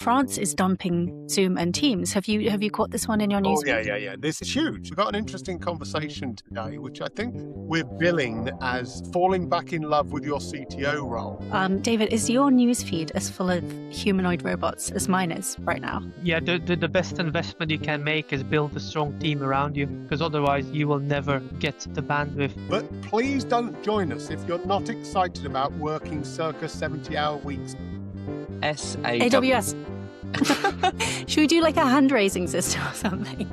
France is dumping Zoom and Teams. Have you caught this one in your news? Yeah. This is huge. We've got an interesting conversation today, which I think we're billing as falling back in love with your CTO role. David, is your newsfeed as full of humanoid robots as mine is right now? Yeah, the best investment you can make is build a strong team around you, because otherwise you will never get the bandwidth. But please don't join us if you're not excited about working circa 70-hour weeks. AWS. Should we do like a hand-raising system or something?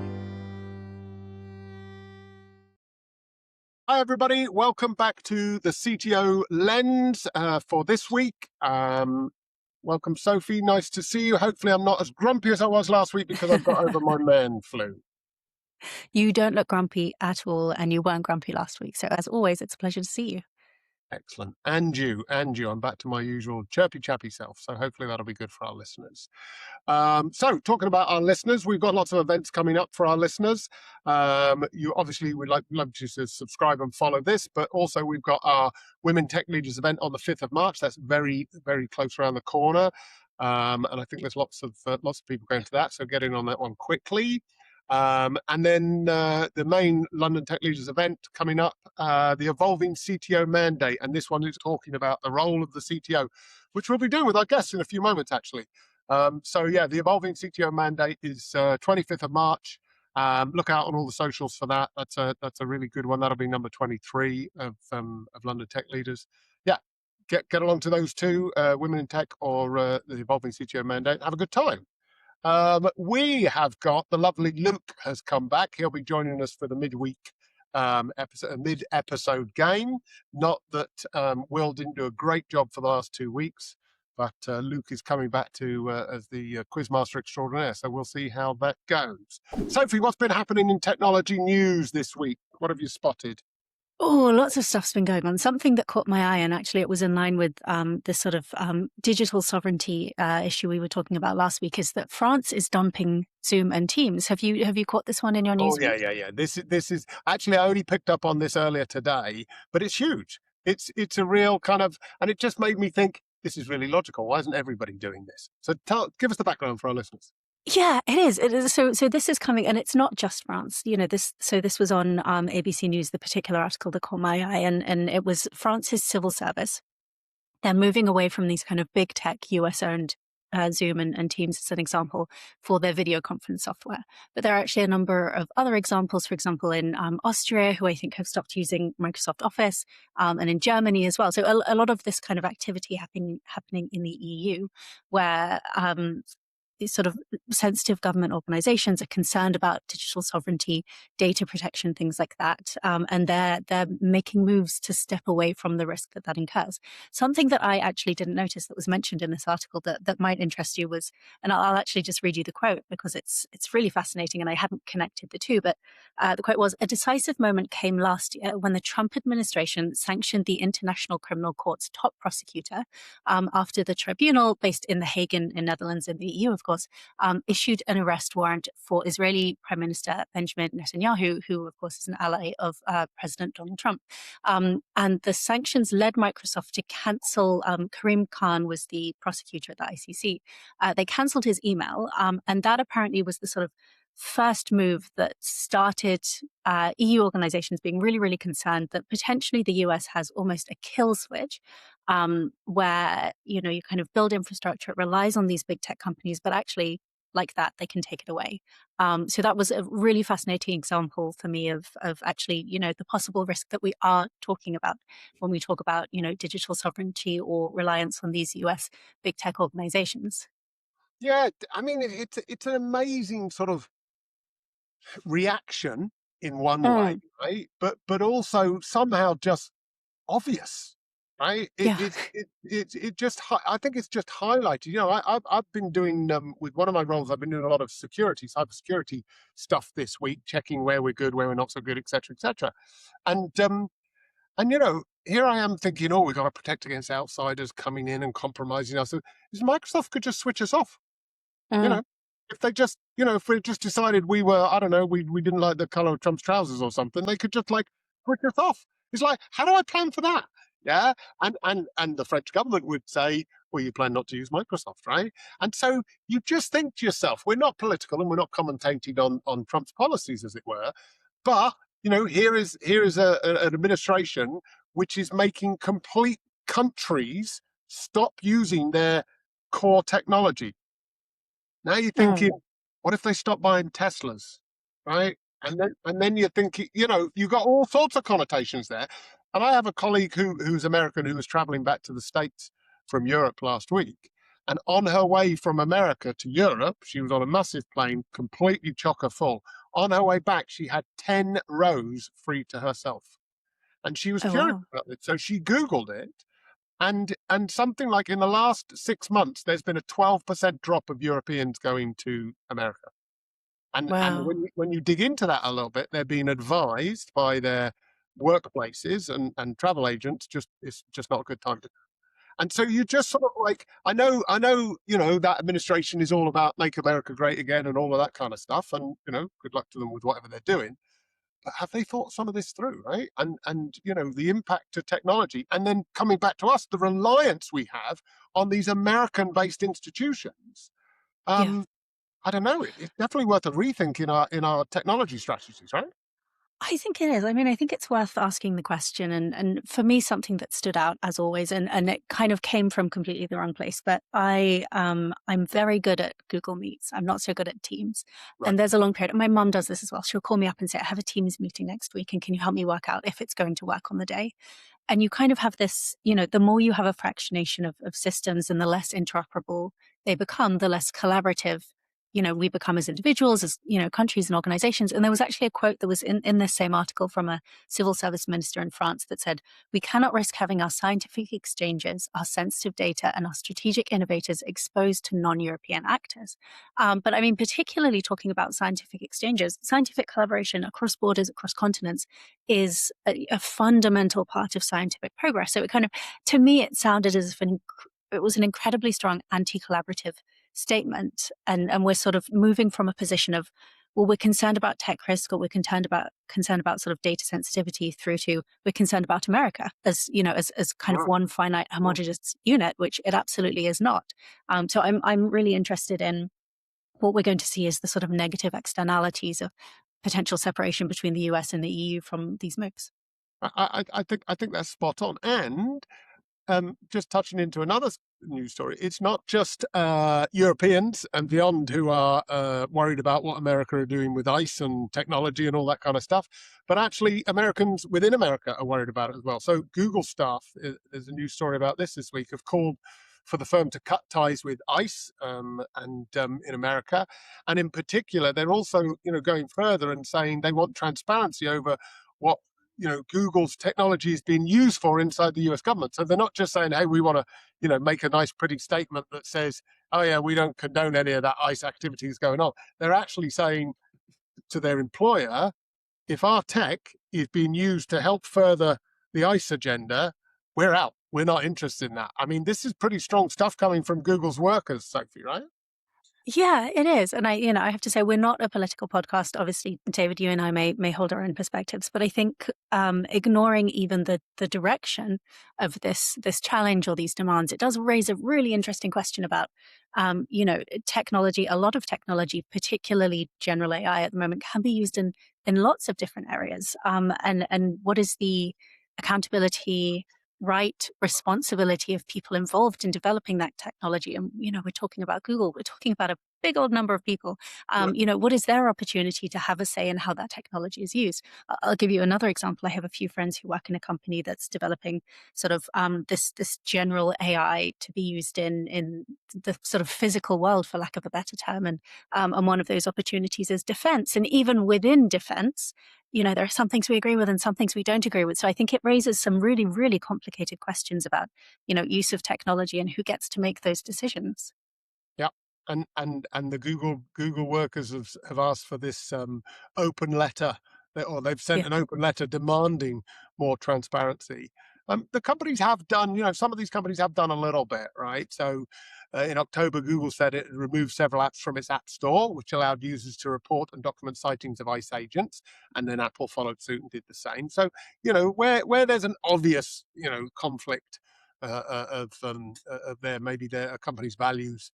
Hi, everybody. Welcome back to the CTO Lens for this week. Welcome, Sophie. Nice to see you. Hopefully I'm not as grumpy as I was last week because I've got over my man flu. You don't look grumpy at all, and you weren't grumpy last week. So as always, it's a pleasure to see you. Excellent. And you. I'm back to my usual chirpy chappy self. So hopefully that'll be good for our listeners. So talking about our listeners, we've got lots of events coming up for our listeners. You obviously would love you to subscribe and follow this, but also we've got our Women Tech Leaders event on the 5th of March. That's very, very close around the corner. And I think there's lots of people going to that. So get in on that one quickly. And then the main London Tech Leaders event coming up, the Evolving CTO Mandate. And this one is talking about the role of the CTO, which we'll be doing with our guests in a few moments, actually. The Evolving CTO Mandate is 25th of March. Look out on all the socials for that. That's a really good one. That'll be number 23 of London Tech Leaders. Yeah, get along to those two, Women in Tech or the Evolving CTO Mandate. Have a good time. We have got the lovely Luke has come back. He'll be joining us for the midweek mid-episode game. Not that Will didn't do a great job for the last 2 weeks, but Luke is coming back to as the quizmaster extraordinaire. So we'll see how that goes. Sophie, what's been happening in technology news this week? What have you spotted? Oh, lots of stuff's been going on. Something that caught my eye, and actually it was in line with this sort of digital sovereignty issue we were talking about last week, is that France is dumping Zoom and Teams. Have you caught this one in your news? Oh, yeah. This is actually, I only picked up on this earlier today, but it's huge. It's a real kind of, and it just made me think, this is really logical. Why isn't everybody doing this? So give us the background for our listeners. Yeah, it is. It is. So this is coming, and it's not just France. This was on ABC News, the particular article that caught my eye, and it was France's civil service. They're moving away from these kind of big tech US-owned Zoom and Teams as an example for their video conference software. But there are actually a number of other examples, for example, in Austria, who I think have stopped using Microsoft Office, and in Germany as well. So a lot of this kind of activity happening in the EU, where these sort of sensitive government organizations are concerned about digital sovereignty, data protection, things like that. And they're making moves to step away from the risk that incurs. Something that I actually didn't notice that was mentioned in this article that might interest you was, and I'll actually just read you the quote because it's really fascinating and I hadn't connected the two, but the quote was, "A decisive moment came last year when the Trump administration sanctioned the International Criminal Court's top prosecutor after the tribunal based in The Hague in Netherlands in the EU, of course, issued an arrest warrant for Israeli Prime Minister Benjamin Netanyahu, who, of course, is an ally of President Donald Trump. And the sanctions led Microsoft to cancel, Karim Khan was the prosecutor at the ICC. They canceled his email, and that apparently was the sort of first move that started EU organizations being really, really concerned that potentially the US has almost a kill switch where, you kind of build infrastructure, it relies on these big tech companies, but actually like that, they can take it away. So that was a really fascinating example for me of actually, the possible risk that we are talking about when we talk about, digital sovereignty or reliance on these US big tech organizations. Yeah, I mean, it's an amazing sort of reaction in one way, right? But also somehow just obvious, right? It just, I think it's just highlighted. I've been doing with one of my roles, I've been doing a lot of cybersecurity stuff this week, checking where we're good, where we're not so good, etc., etc. And here I am thinking, we've got to protect against outsiders coming in and compromising us. So Microsoft could just switch us off, If they just, if we just decided we were, I don't know, we didn't like the color of Trump's trousers or something, they could just switch us off. It's like, how do I plan for that? Yeah. And the French government would say, well, you plan not to use Microsoft, right? And so you just think to yourself, we're not political and we're not commentating on Trump's policies, as it were, but here is an administration which is making complete countries stop using their core technology. Now you're thinking, what if they stop buying Teslas, right? And then you're thinking, you've got all sorts of connotations there. And I have a colleague who's American who was traveling back to the States from Europe last week. And on her way from America to Europe, she was on a massive plane, completely chocker full. On her way back, she had 10 rows free to herself. And she was curious about it. So she Googled it. And something like in the last 6 months, there's been a 12% drop of Europeans going to America. And when you dig into that a little bit, they're being advised by their workplaces and travel agents, it's just not a good time to. And so you just sort of like, I know, that administration is all about make America great again and all of that kind of stuff. And, good luck to them with whatever they're doing. But have they thought some of this through, right? And the impact to technology, and then coming back to us, the reliance we have on these American-based institutions. I don't know. It's definitely worth a rethink in our technology strategies, right? I think it is. I mean, I think it's worth asking the question. And for me, something that stood out as always, and it kind of came from completely the wrong place, but I'm very good at Google Meets. I'm not so good at Teams. Right. And there's a long period. My mum does this as well. She'll call me up and say, I have a Teams meeting next week. And can you help me work out if it's going to work on the day? And you kind of have this, the more you have a fractionation of systems and the less interoperable they become, the less collaborative we become as individuals, as, countries and organizations. And there was actually a quote that was in this same article from a civil service minister in France that said, we cannot risk having our scientific exchanges, our sensitive data, and our strategic innovators exposed to non-European actors. But I mean, particularly talking about scientific exchanges, scientific collaboration across borders, across continents is a fundamental part of scientific progress. So it kind of, to me, it sounded as if it was an incredibly strong anti-collaborative statement. And we're sort of moving from a position of, well, we're concerned about tech risk, or we're concerned about sort of data sensitivity, through to we're concerned about America as, as kind of one finite homogeneous unit, which it absolutely is not. So I'm really interested in what we're going to see as the sort of negative externalities of potential separation between the US and the EU from these moves. I think that's spot on. And just touching into another news story, it's not just Europeans and beyond who are worried about what America are doing with ICE and technology and all that kind of stuff, but actually Americans within America are worried about it as well. So Google staff, there's a news story about this week, have called for the firm to cut ties with ICE in America. And in particular, they're also going further and saying they want transparency over what Google's technology is being used for inside the US government. So they're not just saying, hey, we want to, make a nice, pretty statement that says, oh yeah, we don't condone any of that ICE activities going on. They're actually saying to their employer, if our tech is being used to help further the ICE agenda, we're out. We're not interested in that. I mean, this is pretty strong stuff coming from Google's workers, Sophie, right? Yeah, it is. And I have to say, we're not a political podcast. Obviously, David, you and I may hold our own perspectives, but I think ignoring even the direction of this challenge or these demands, it does raise a really interesting question about, technology. A lot of technology, particularly general AI at the moment, can be used in lots of different areas. And what is the accountability, right, responsibility of people involved in developing that technology? And, we're talking about Google, we're talking about a big old number of people. What is their opportunity to have a say in how that technology is used? I'll give you another example. I have a few friends who work in a company that's developing sort of this general AI to be used in the sort of physical world, for lack of a better term. And one of those opportunities is defense. And even within defense, there are some things we agree with and some things we don't agree with. So I think it raises some really, really complicated questions about, use of technology and who gets to make those decisions. Yeah. And the Google workers have asked for this open letter, or they've sent an open letter demanding more transparency. The companies have done, some of these companies have done a little bit, right? So in October, Google said it removed several apps from its App Store, which allowed users to report and document sightings of ICE agents. And then Apple followed suit and did the same. So, where there's an obvious, conflict of their company's values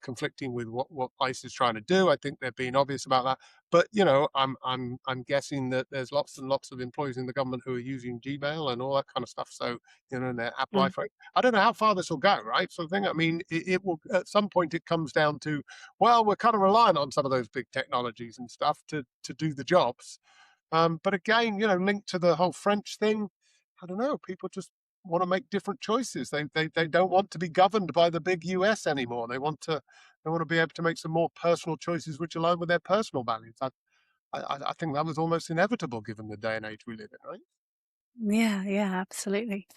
conflicting with what ICE is trying to do. I think they're being obvious about that. But I'm guessing that there's lots and lots of employees in the government who are using Gmail and all that kind of stuff. So in their app life, I don't know how far this will go, right? So I mean, it will at some point. It comes down to, well, we're kind of relying on some of those big technologies and stuff to do the jobs. But again, linked to the whole French thing, I don't know. People just want to make different choices. They don't want to be governed by the big US anymore. They want to be able to make some more personal choices which align with their personal values. I think that was almost inevitable given the day and age we live in, right? Yeah, absolutely.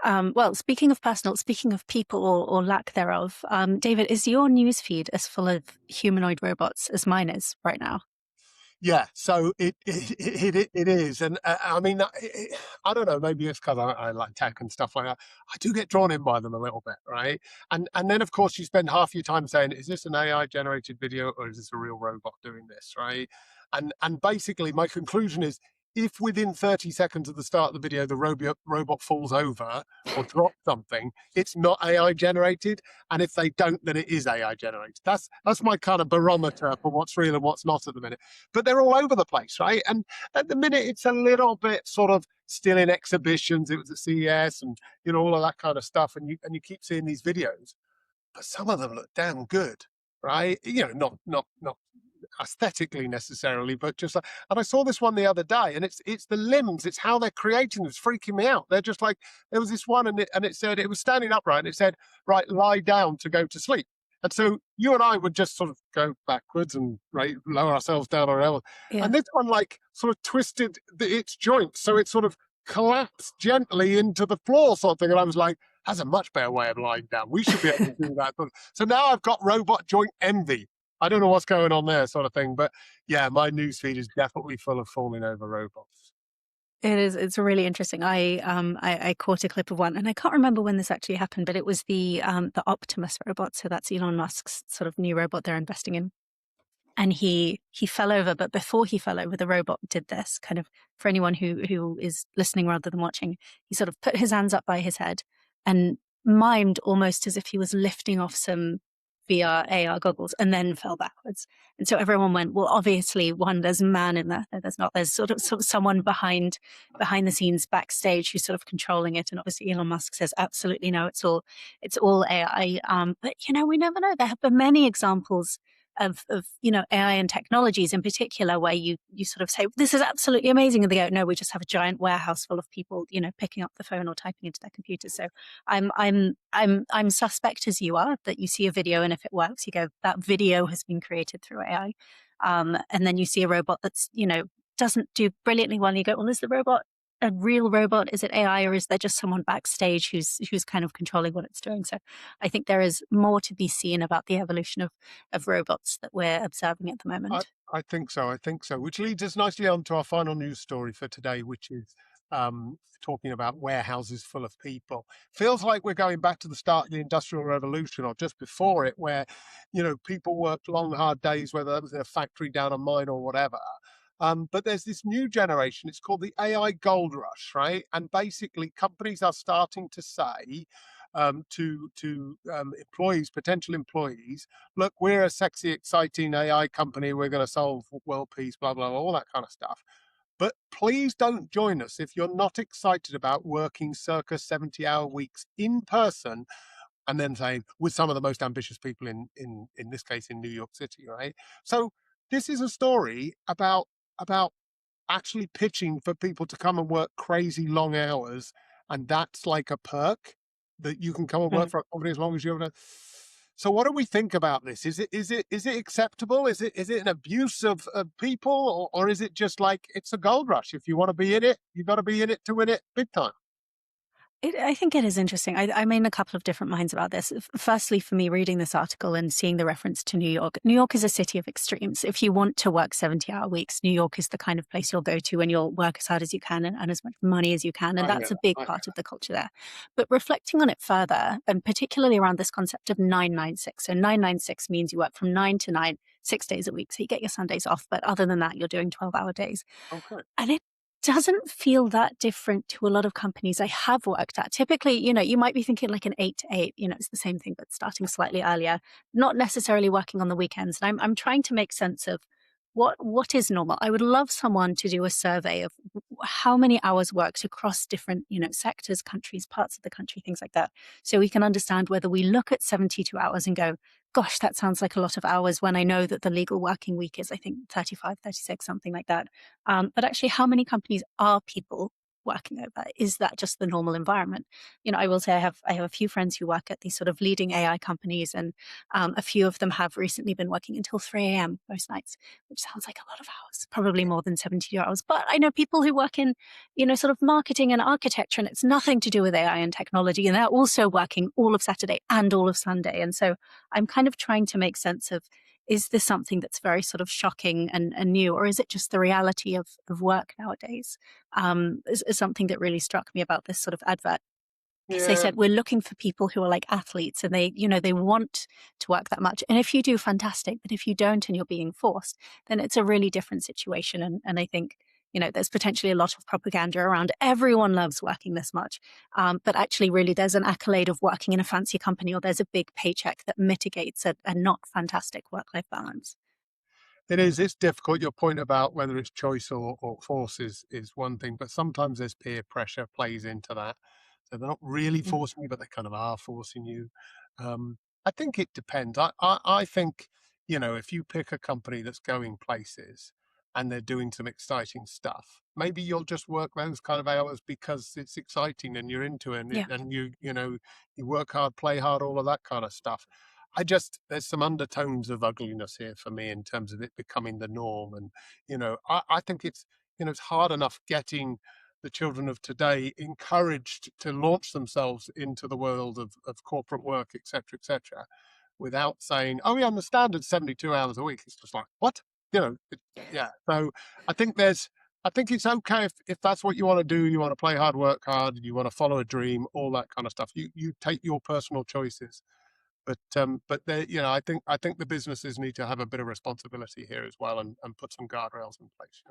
Well, speaking of people or lack thereof, David, is your newsfeed as full of humanoid robots as mine is right now? Yeah, so it is, and I mean, I don't know. Maybe it's because I like tech and stuff like that. I do get drawn in by them a little bit, right? And then of course you spend half your time saying, "Is this an AI generated video or is this a real robot doing this?" Right? And basically, my conclusion is, if within 30 seconds of the start of the video the robot falls over or drops something, it's not AI generated. And if they don't, then it is AI generated. That's my kind of barometer for what's real and what's not at the minute. But they're all over the place, right? And at the minute, it's a little bit sort of still in exhibitions. It was at CES and all of that kind of stuff. And you keep seeing these videos, but some of them look damn good, right? Not aesthetically necessarily, but just like, and I saw this one the other day, and it's the limbs, it's how they're creating. It's freaking me out. They're just like, there was this one, and it said it was standing upright, and it said, right, lie down to go to sleep. And so you and I would just sort of go backwards and lower ourselves down our elbows. Yeah. And this one like sort of twisted its joints, so it sort of collapsed gently into the floor, sort of thing. And I was like, that's a much better way of lying down. We should be able to do that. So now I've got robot joint envy. I don't know what's going on there, sort of thing. But yeah, my newsfeed is definitely full of falling over robots. It is. It's really interesting. I caught a clip of one, and I can't remember when this actually happened, but it was the Optimus robot. So that's Elon Musk's sort of new robot they're investing in. And he fell over, but before he fell over, the robot did this kind of, for anyone who is listening rather than watching, he sort of put his hands up by his head and mimed almost as if he was lifting off some VR, AR goggles, and then fell backwards. And so everyone went, well, obviously, one, there's a man in there. There's not. There's sort of someone behind the scenes backstage who's sort of controlling it. And obviously, Elon Musk says, absolutely no, it's all AI. But we never know. There have been many examples of AI and technologies in particular where you sort of say, this is absolutely amazing, and they go, no, we just have a giant warehouse full of people picking up the phone or typing into their computers. So I'm suspect as you are that you see a video, and if it works, you go, that video has been created through AI, and then you see a robot that's doesn't do brilliantly well, and you go, well, is the robot a real robot? Is it AI, or is there just someone backstage who's kind of controlling what it's doing? So I think there is more to be seen about the evolution of robots that we're observing at the moment. I think so. Which leads us nicely on to our final news story for today, which is talking about warehouses full of people. Feels like we're going back to the start of the Industrial Revolution, or just before it, where people worked long, hard days, whether that was in a factory, down a mine, or whatever. But there's this new generation. It's called the AI gold rush, right? And basically, companies are starting to say to employees, potential employees, look, we're a sexy, exciting AI company. We're going to solve world peace, blah, blah, blah, all that kind of stuff. But please don't join us if you're not excited about working circa 70-hour weeks in person, and then saying, with some of the most ambitious people in this case in New York City, right? So this is a story about actually pitching for people to come and work crazy long hours, and that's like a perk that you can come and work for a company as long as you're. So what do we think about this? Is it acceptable? Is it an abuse of people, or is it just like it's a gold rush? If you want to be in it, you've got to be in it to win it big time. I think it is interesting. I'm in a couple of different minds about this. Firstly, for me, reading this article and seeing the reference to New York is a city of extremes. If you want to work 70-hour weeks, New York is the kind of place you'll go to and you'll work as hard as you can and as much money as you can. And that's a big part of the culture there. But reflecting on it further, and particularly around this concept of 996. So 996 means you work from 9 to 9, 6 days a week. So you get your Sundays off. But other than that, you're doing 12-hour days. Okay. And it doesn't feel that different to a lot of companies I have worked at. Typically, you might be thinking like an 8 to 8, it's the same thing, but starting slightly earlier, not necessarily working on the weekends. And I'm trying to make sense of what is normal. I would love someone to do a survey of how many hours worked across different, sectors, countries, parts of the country, things like that. So we can understand whether we look at 72 hours and go, gosh, that sounds like a lot of hours, when I know that the legal working week is, I think, 35, 36, something like that. But actually, how many companies are people working over? Is that just the normal environment? I will say I have a few friends who work at these sort of leading AI companies, and a few of them have recently been working until 3 a.m. most nights, which sounds like a lot of hours, probably more than 72 hours. But I know people who work in, sort of marketing and architecture, and it's nothing to do with AI and technology, and they're also working all of Saturday and all of Sunday. And so I'm kind of trying to make sense of, is this something that's very sort of shocking and new, or is it just the reality of work nowadays? Is something that really struck me about this sort of advert. As they said, we're looking for people who are like athletes, and they want to work that much. And if you do, fantastic. But if you don't and you're being forced, then it's a really different situation. And I think, there's potentially a lot of propaganda around everyone loves working this much. But actually, really, there's an accolade of working in a fancy company, or there's a big paycheck that mitigates a not fantastic work-life balance. It is. It's difficult. Your point about whether it's choice or force is one thing, but sometimes there's peer pressure plays into that. So they're not really Mm. forcing you, but they kind of are forcing you. I think it depends. I think, if you pick a company that's going places and they're doing some exciting stuff, maybe you'll just work those kind of hours because it's exciting and you're into it, and, Yeah. and you work hard, play hard, all of that kind of stuff. There's some undertones of ugliness here for me in terms of it becoming the norm. And, I think it's hard enough getting the children of today encouraged to launch themselves into the world of corporate work, et cetera, without saying, oh, yeah, I'm the standard 72 hours a week. It's just like, what? Yeah. So I think I think it's okay if that's what you want to do. You want to play hard, work hard, you want to follow a dream, all that kind of stuff. You take your personal choices. But they, I think the businesses need to have a bit of responsibility here as well, and put some guardrails in place.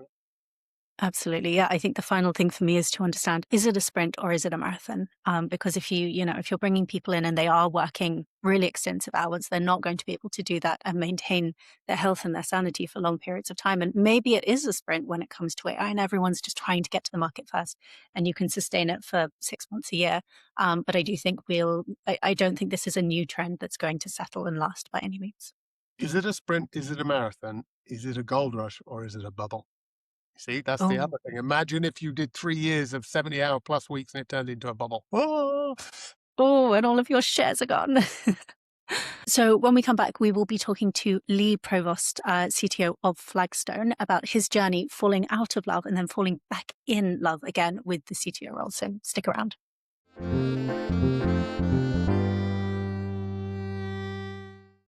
Absolutely. Yeah. I think the final thing for me is to understand, is it a sprint or is it a marathon? Because if if you're bringing people in and they are working really extensive hours, they're not going to be able to do that and maintain their health and their sanity for long periods of time. And maybe it is a sprint when it comes to AI, and everyone's just trying to get to the market first, and you can sustain it for 6 months a year. But I do think I don't think this is a new trend that's going to settle and last by any means. Is it a sprint? Is it a marathon? Is it a gold rush, or is it a bubble? See, that's the Oh, other thing. Imagine if you did 3 years of 70-hour plus weeks and it turned into a bubble. Oh, oh, and all of your shares are gone. So when we come back, we will be talking to Lee Provoost, CTO of Flagstone, about his journey falling out of love and then falling back in love again with the CTO role. So stick around.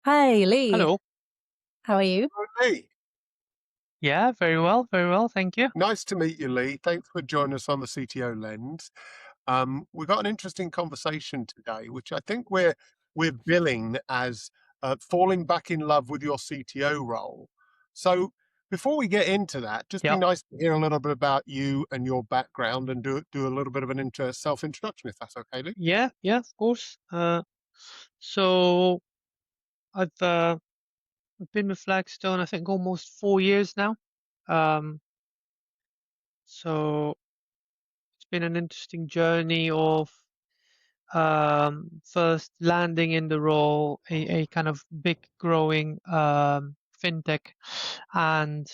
Hi, Lee. Hello. How are you? Lee. Yeah, very well, very well. Thank you. Nice to meet you, Lee. Thanks for joining us on the CTO Lens. We've got an interesting conversation today, which I think we're billing as falling back in love with your CTO role. So before we get into that, just be Yeah. nice to hear a little bit about you and your background, and do a little bit of an self-introduction, if that's okay, Lee. Yeah, of course. So I've been with Flagstone, I think, almost 4 years now. Um, so it's been an interesting journey of first landing in the role, a kind of big growing fintech, and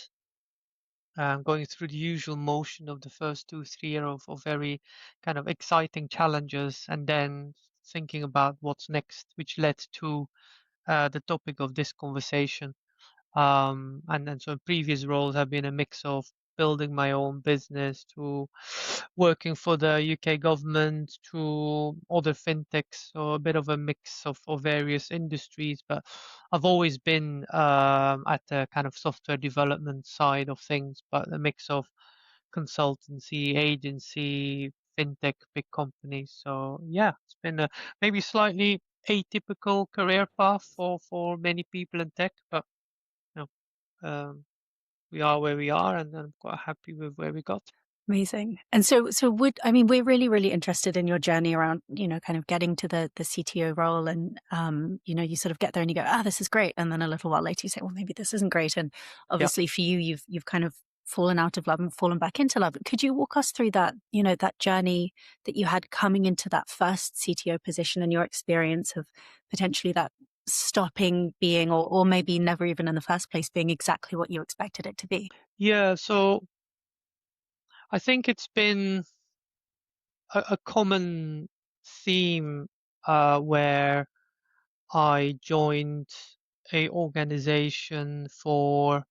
going through the usual motion of the first 2, 3 years of very kind of exciting challenges, and then thinking about what's next, which led to the topic of this conversation. And so previous roles have been a mix of building my own business to working for the UK government to other fintechs, so a bit of a mix of various industries. But I've always been at the kind of software development side of things, but a mix of consultancy, agency, fintech, big companies. So yeah, it's been a maybe slightly atypical career path for many people in tech, but you know, we are where we are, and I'm quite happy with where we got. Amazing. And so we're really, really interested in your journey around, kind of getting to the CTO role, and, you sort of get there and you go, this is great. And then a little while later you say, well, maybe this isn't great. And obviously for you, you've kind of fallen out of love and fallen back into love. Could you walk us through that, that journey that you had coming into that first CTO position, and your experience of potentially that stopping being, or maybe never even in the first place being exactly what you expected it to be? Yeah, so I think it's been a common theme where I joined a organization for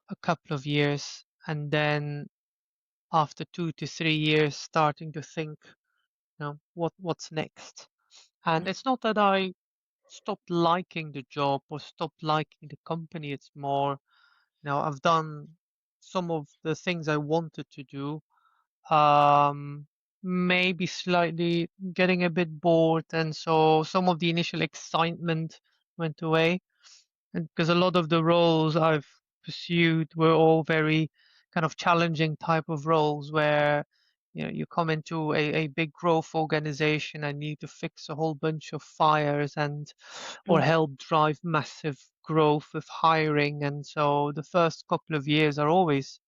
a couple of years, and then after 2 to 3 years starting to think, what's next. And it's not that I stopped liking the job or stopped liking the company. It's more, I've done some of the things I wanted to do, maybe slightly getting a bit bored, and so some of the initial excitement went away. And because a lot of the roles I've pursued were all very kind of challenging type of roles where you come into a big growth organization and need to fix a whole bunch of fires and or help drive massive growth with hiring. And so the first couple of years are always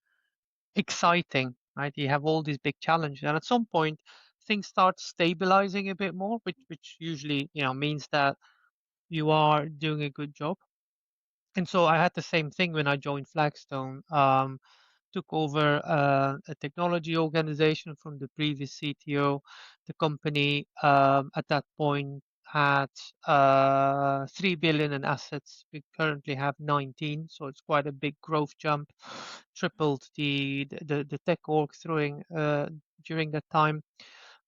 exciting, right? You have all these big challenges, and at some point things start stabilizing a bit more, which usually means that you are doing a good job. And so I had the same thing when I joined Flagstone. Took over a technology organization from the previous CTO. The company at that point had 3 billion in assets. We currently have 19, so it's quite a big growth jump. Tripled the tech org during that time.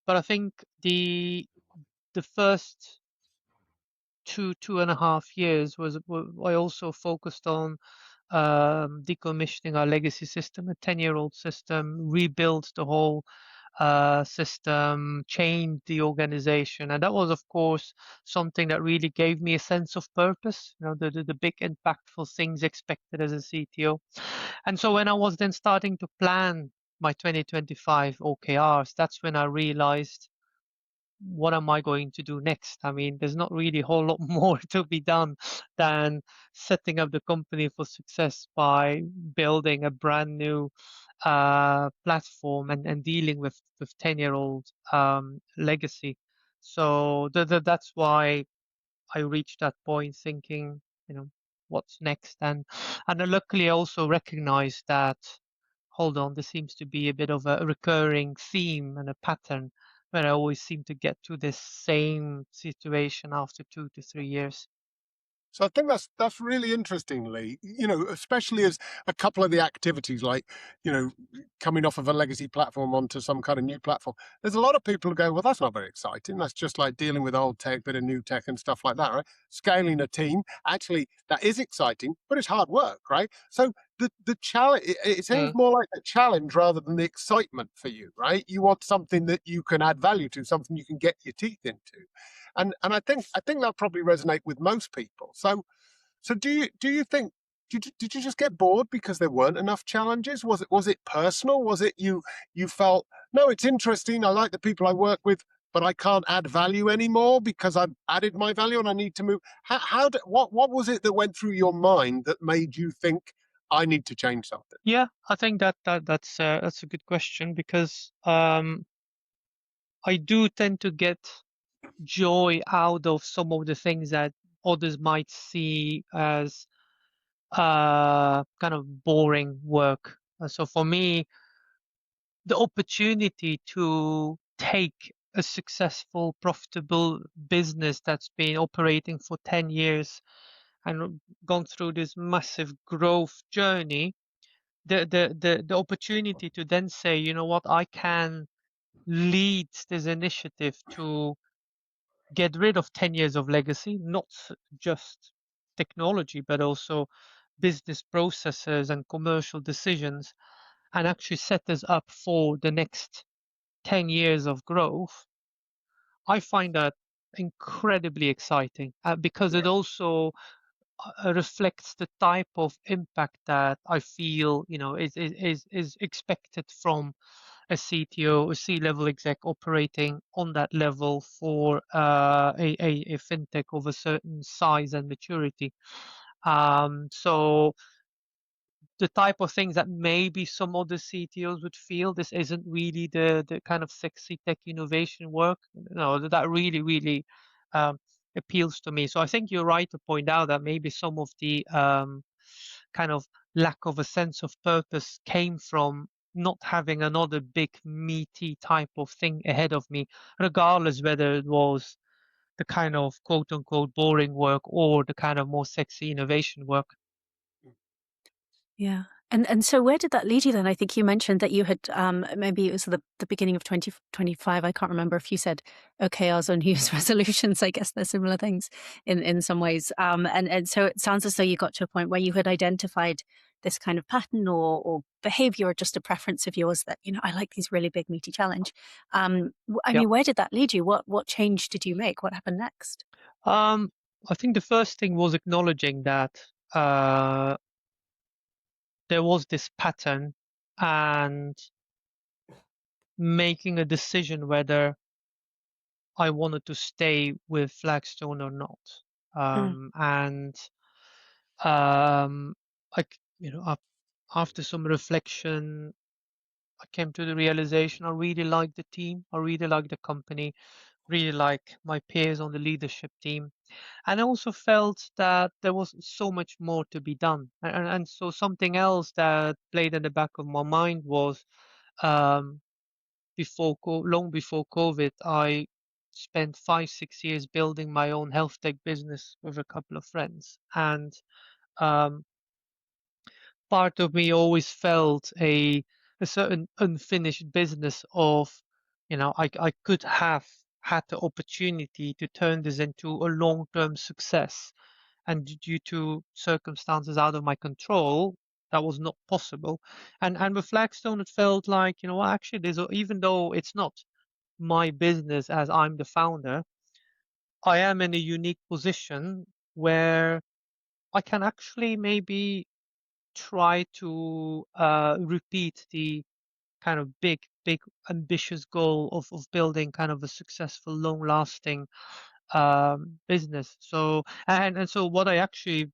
But I think the first 2.5 years I also focused on decommissioning our legacy system, a 10-year-old system, rebuilt the whole system, changed the organization. And that was, of course, something that really gave me a sense of purpose, the big impactful things expected as a CTO. And so when I was then starting to plan my 2025 OKRs, that's when I realized, what am I going to do next? I mean, there's not really a whole lot more to be done than setting up the company for success by building a brand new platform and dealing with 10-year-old legacy. So that's why I reached that point thinking, what's next? And luckily I also recognized that, hold on, there seems to be a bit of a recurring theme and a pattern where I always seem to get to this same situation after 2 to 3 years. So I think that's really interesting, Lee. Especially as a couple of the activities, like coming off of a legacy platform onto some kind of new platform. There's a lot of people who go, well, that's not very exciting. That's just like dealing with old tech, bit of new tech and stuff like that, right? Scaling a team, actually, that is exciting, but it's hard work, right? So the challenge, it seems more like a challenge rather than the excitement for you, right? You want something that you can add value to, something you can get your teeth into. And I think that probably resonate with most people. So do you think, did you just get bored because there weren't enough challenges? Was it personal? Was it you felt, no, it's interesting, I like the people I work with, but I can't add value anymore because I've added my value and I need to move? What was it that went through your mind that made you think, I need to change something? Yeah, I think that's a good question, because I do tend to get joy out of some of the things that others might see as kind of boring work. So for me, the opportunity to take a successful, profitable business that's been operating for 10 years and gone through this massive growth journey, the opportunity to then say, you know what, I can lead this initiative to get rid of 10 years of legacy, not just technology, but also business processes and commercial decisions, and actually set us up for the next 10 years of growth. I find that incredibly exciting, because it also reflects the type of impact that I feel, is expected from a CTO, a C-level exec operating on that level for a fintech of a certain size and maturity. So the type of things that maybe some other CTOs would feel this isn't really the kind of sexy tech innovation work. No, that really, really appeals to me. So I think you're right to point out that maybe some of the kind of lack of a sense of purpose came from not having another big meaty type of thing ahead of me, regardless whether it was the kind of quote unquote boring work or the kind of more sexy innovation work. Yeah. And so where did that lead you then? I think you mentioned that you had maybe it was the beginning of 2025. I can't remember if you said OKRs or New Year's resolutions. I guess they're similar things in some ways. And so it sounds as though you got to a point where you had identified this kind of pattern or behavior or just a preference of yours that, I like these really big meaty challenge. I mean, where did that lead you? What change did you make? What happened next? I think the first thing was acknowledging that there was this pattern and making a decision whether I wanted to stay with Flagstone or not. And I, after some reflection, I came to the realization I really like the team, I really like the company, really like my peers on the leadership team. And I also felt that there was so much more to be done. And so something else that played in the back of my mind was um, long before COVID, I spent 5-6 years building my own health tech business with a couple of friends. And um, part of me always felt a certain unfinished business of, I could have had the opportunity to turn this into a long-term success. And due to circumstances out of my control, that was not possible. And with Flagstone, it felt like, actually, even though it's not my business as I'm the founder, I am in a unique position where I can actually maybe try to repeat the kind of big ambitious goal of building kind of a successful, long-lasting business. So and so what I actually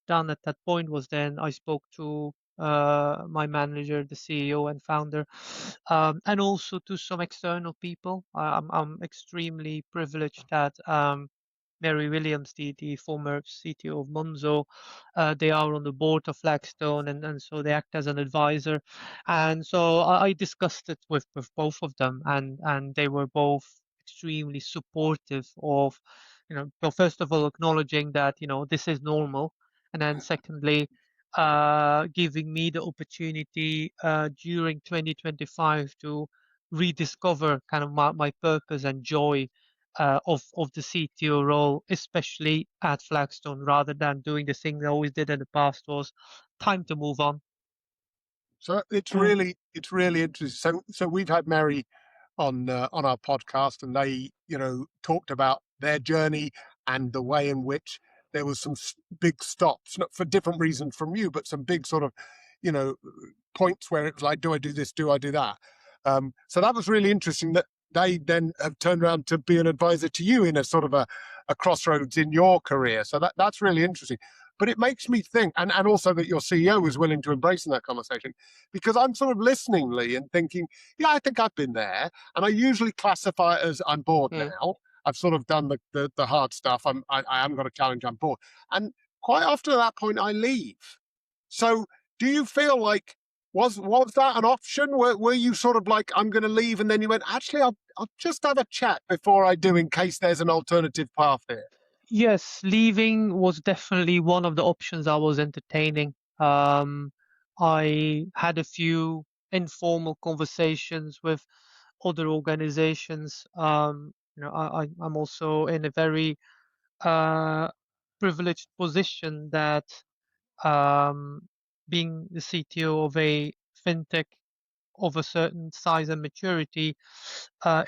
done at that point was then I spoke to my manager, the CEO and founder, and also to some external people. I'm extremely privileged that Mary Williams, the former CTO of Monzo, they are on the board of Flagstone, and so they act as an advisor. And so I discussed it with both of them, and they were both extremely supportive of, well, first of all, acknowledging that, this is normal. And then secondly, giving me the opportunity during 2025 to rediscover kind of my purpose and joy of the CTO role, especially at Flagstone, rather than doing the thing I always did in the past. Was time to move on. So it's really interesting. So we've had Mary on our podcast, and they talked about their journey and the way in which there was some big stops, not for different reasons from you, but some big sort of points where it was like, do I do this? Do I do that? So that was really interesting that they then have turned around to be an advisor to you in a sort of a crossroads in your career. So that's really interesting. But it makes me think, and also that your CEO was willing to embrace in that conversation, because I'm sort of listening, Lee, and thinking, yeah, I think I've been there. And I usually classify it as I'm bored now. I've sort of done the hard stuff. I haven't got a challenge. I'm bored. And quite often at that point, I leave. So do you feel like, was that an option? Were you sort of like, I'm going to leave, and then you went, actually, I'll just have a chat before I do in case there's an alternative path here? Yes, leaving was definitely one of the options I was entertaining. I had a few informal conversations with other organizations. I'm also in a very privileged position that being the CTO of a fintech of a certain size and maturity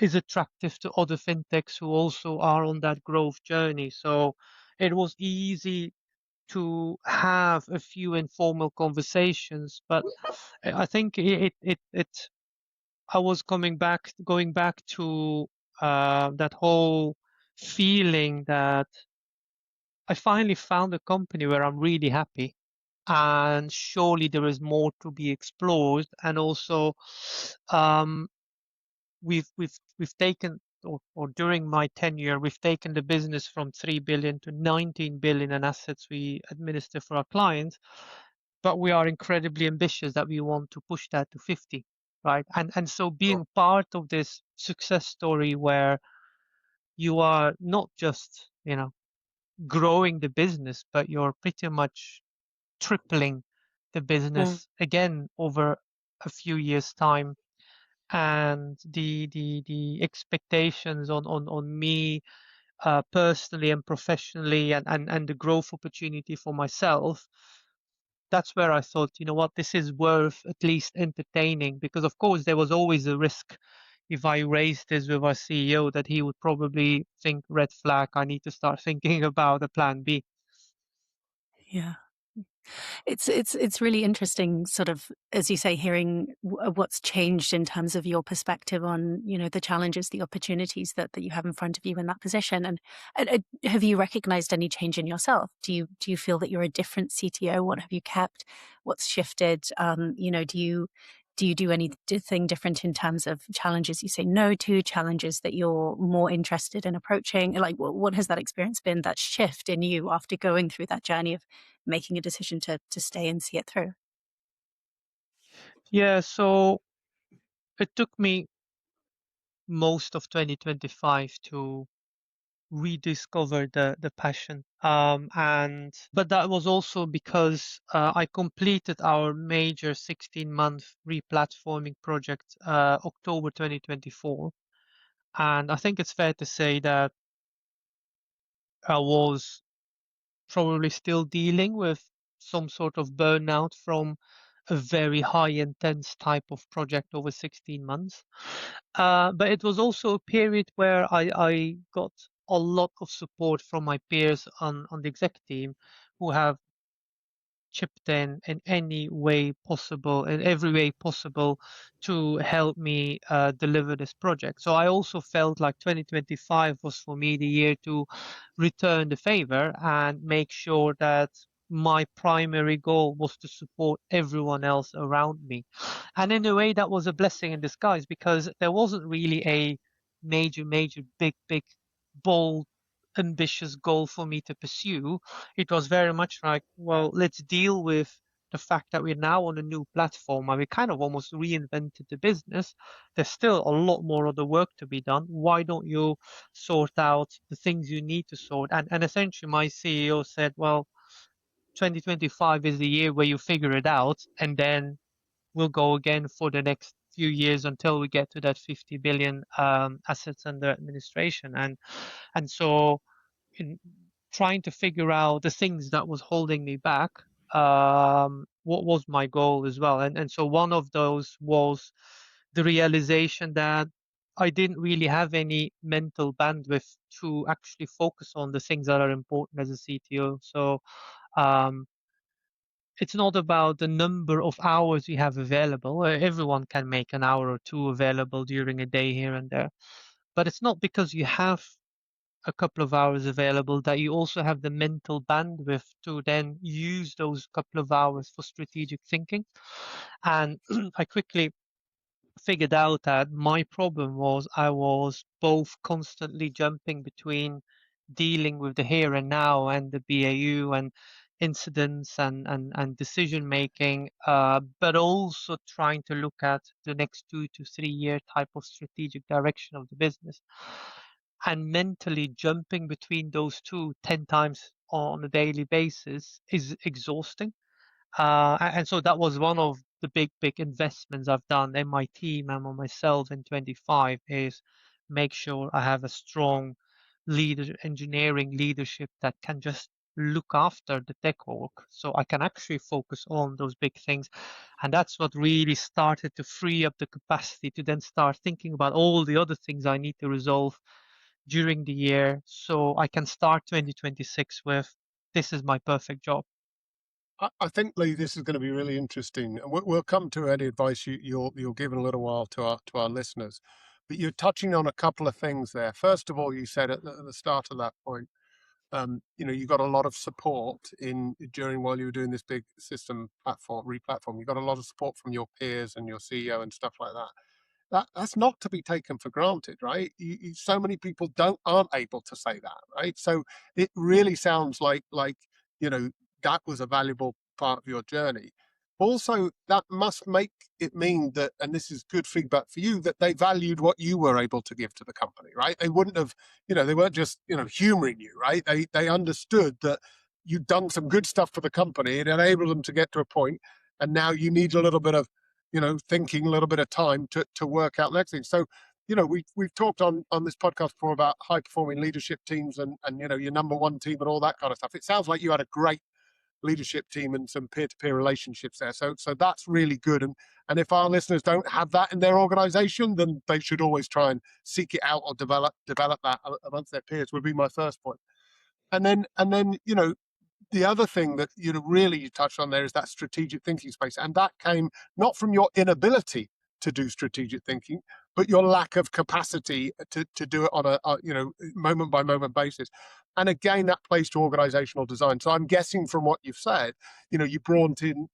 is attractive to other fintechs who also are on that growth journey. So it was easy to have a few informal conversations, but I think I was going back to that whole feeling that I finally found a company where I'm really happy, and surely there is more to be explored. And also, um, we've taken, or during my tenure, we've taken the business from 3 billion to 19 billion in assets we administer for our clients, but we are incredibly ambitious that we want to push that to 50, right? And so being part of this success story where you are not just, growing the business, but you're pretty much tripling the business again over a few years time, and the expectations on me personally and professionally, and the growth opportunity for myself, that's where I thought, you know what, this is worth at least entertaining, because of course there was always a risk if I raised this with our CEO that he would probably think red flag, I need to start thinking about a plan B. Yeah. It's really interesting, sort of, as you say, hearing what's changed in terms of your perspective on, the challenges, the opportunities that you have in front of you in that position. And have you recognized any change in yourself? Do you feel that you're a different CTO? What have you kept? What's shifted? Do you do anything different in terms of challenges you say no to, challenges that you're more interested in approaching? Like, what has that experience been, that shift in you after going through that journey of making a decision to stay and see it through? Yeah, so it took me most of 2025 to rediscover the passion, but that was also because I completed our major 16-month replatforming project October 2024, and I think it's fair to say that I was probably still dealing with some sort of burnout from a very high intense type of project over 16 months. But it was also a period where I got a lot of support from my peers on the exec team, who have chipped in any way possible, in every way possible, to help me deliver this project. So I also felt like 2025 was for me the year to return the favor and make sure that my primary goal was to support everyone else around me. And in a way, that was a blessing in disguise, because there wasn't really a major, big, bold, ambitious goal for me to pursue. It was very much like, well, let's deal with the fact that we're now on a new platform and we kind of almost reinvented the business. There's still a lot more of the work to be done. Why don't you sort out the things you need to sort? And essentially, my CEO said, well, 2025 is the year where you figure it out, and then we'll go again for the next few years until we get to that 50 billion assets under administration. And so, in trying to figure out the things that was holding me back, what was my goal as well. And so one of those was the realization that I didn't really have any mental bandwidth to actually focus on the things that are important as a CTO. So um, it's not about the number of hours you have available. Everyone can make an hour or two available during a day here and there. But it's not because you have a couple of hours available that you also have the mental bandwidth to then use those couple of hours for strategic thinking. And I quickly figured out that my problem was I was both constantly jumping between dealing with the here and now and the BAU and incidents and decision making, but also trying to look at the next 2 to 3 year type of strategic direction of the business. And mentally jumping between those two 10 times on a daily basis is exhausting. And so that was one of the big investments I've done in my team and on myself in 25, is make sure I have a strong engineering leadership that can just look after the tech work, so I can actually focus on those big things. And that's what really started to free up the capacity to then start thinking about all the other things I need to resolve during the year, so I can start 2026 with this is my perfect job. I think, Lee, this is going to be really interesting. We'll come to any advice you'll give in a little while to our listeners. But you're touching on a couple of things there. First of all, you said at the start of that point, you got a lot of support during while you were doing this big system replatform. You got a lot of support from your peers and your CEO and stuff like that. That's not to be taken for granted, right? So many people aren't able to say that, right? So it really sounds like that was a valuable part of your journey. Also, that must make it mean that, and this is good feedback for you, that they valued what you were able to give to the company, right? They wouldn't have, they weren't just, humoring you, right? They understood that you'd done some good stuff for the company. It enabled them to get to a point, and now you need a little bit of, thinking, a little bit of time to work out the next thing. So, we've talked on this podcast before about high performing leadership teams and your number one team and all that kind of stuff. It sounds like you had a great leadership team and some peer-to-peer relationships there. So that's really good. And if our listeners don't have that in their organization, then they should always try and seek it out or develop that amongst their peers, would be my first point. And then the other thing that really you touched on there is that strategic thinking space, and that came not from your inability to do strategic thinking, but your lack of capacity to do it on a moment by moment basis. And again, that plays to organizational design. So I'm guessing from what you've said, you brought in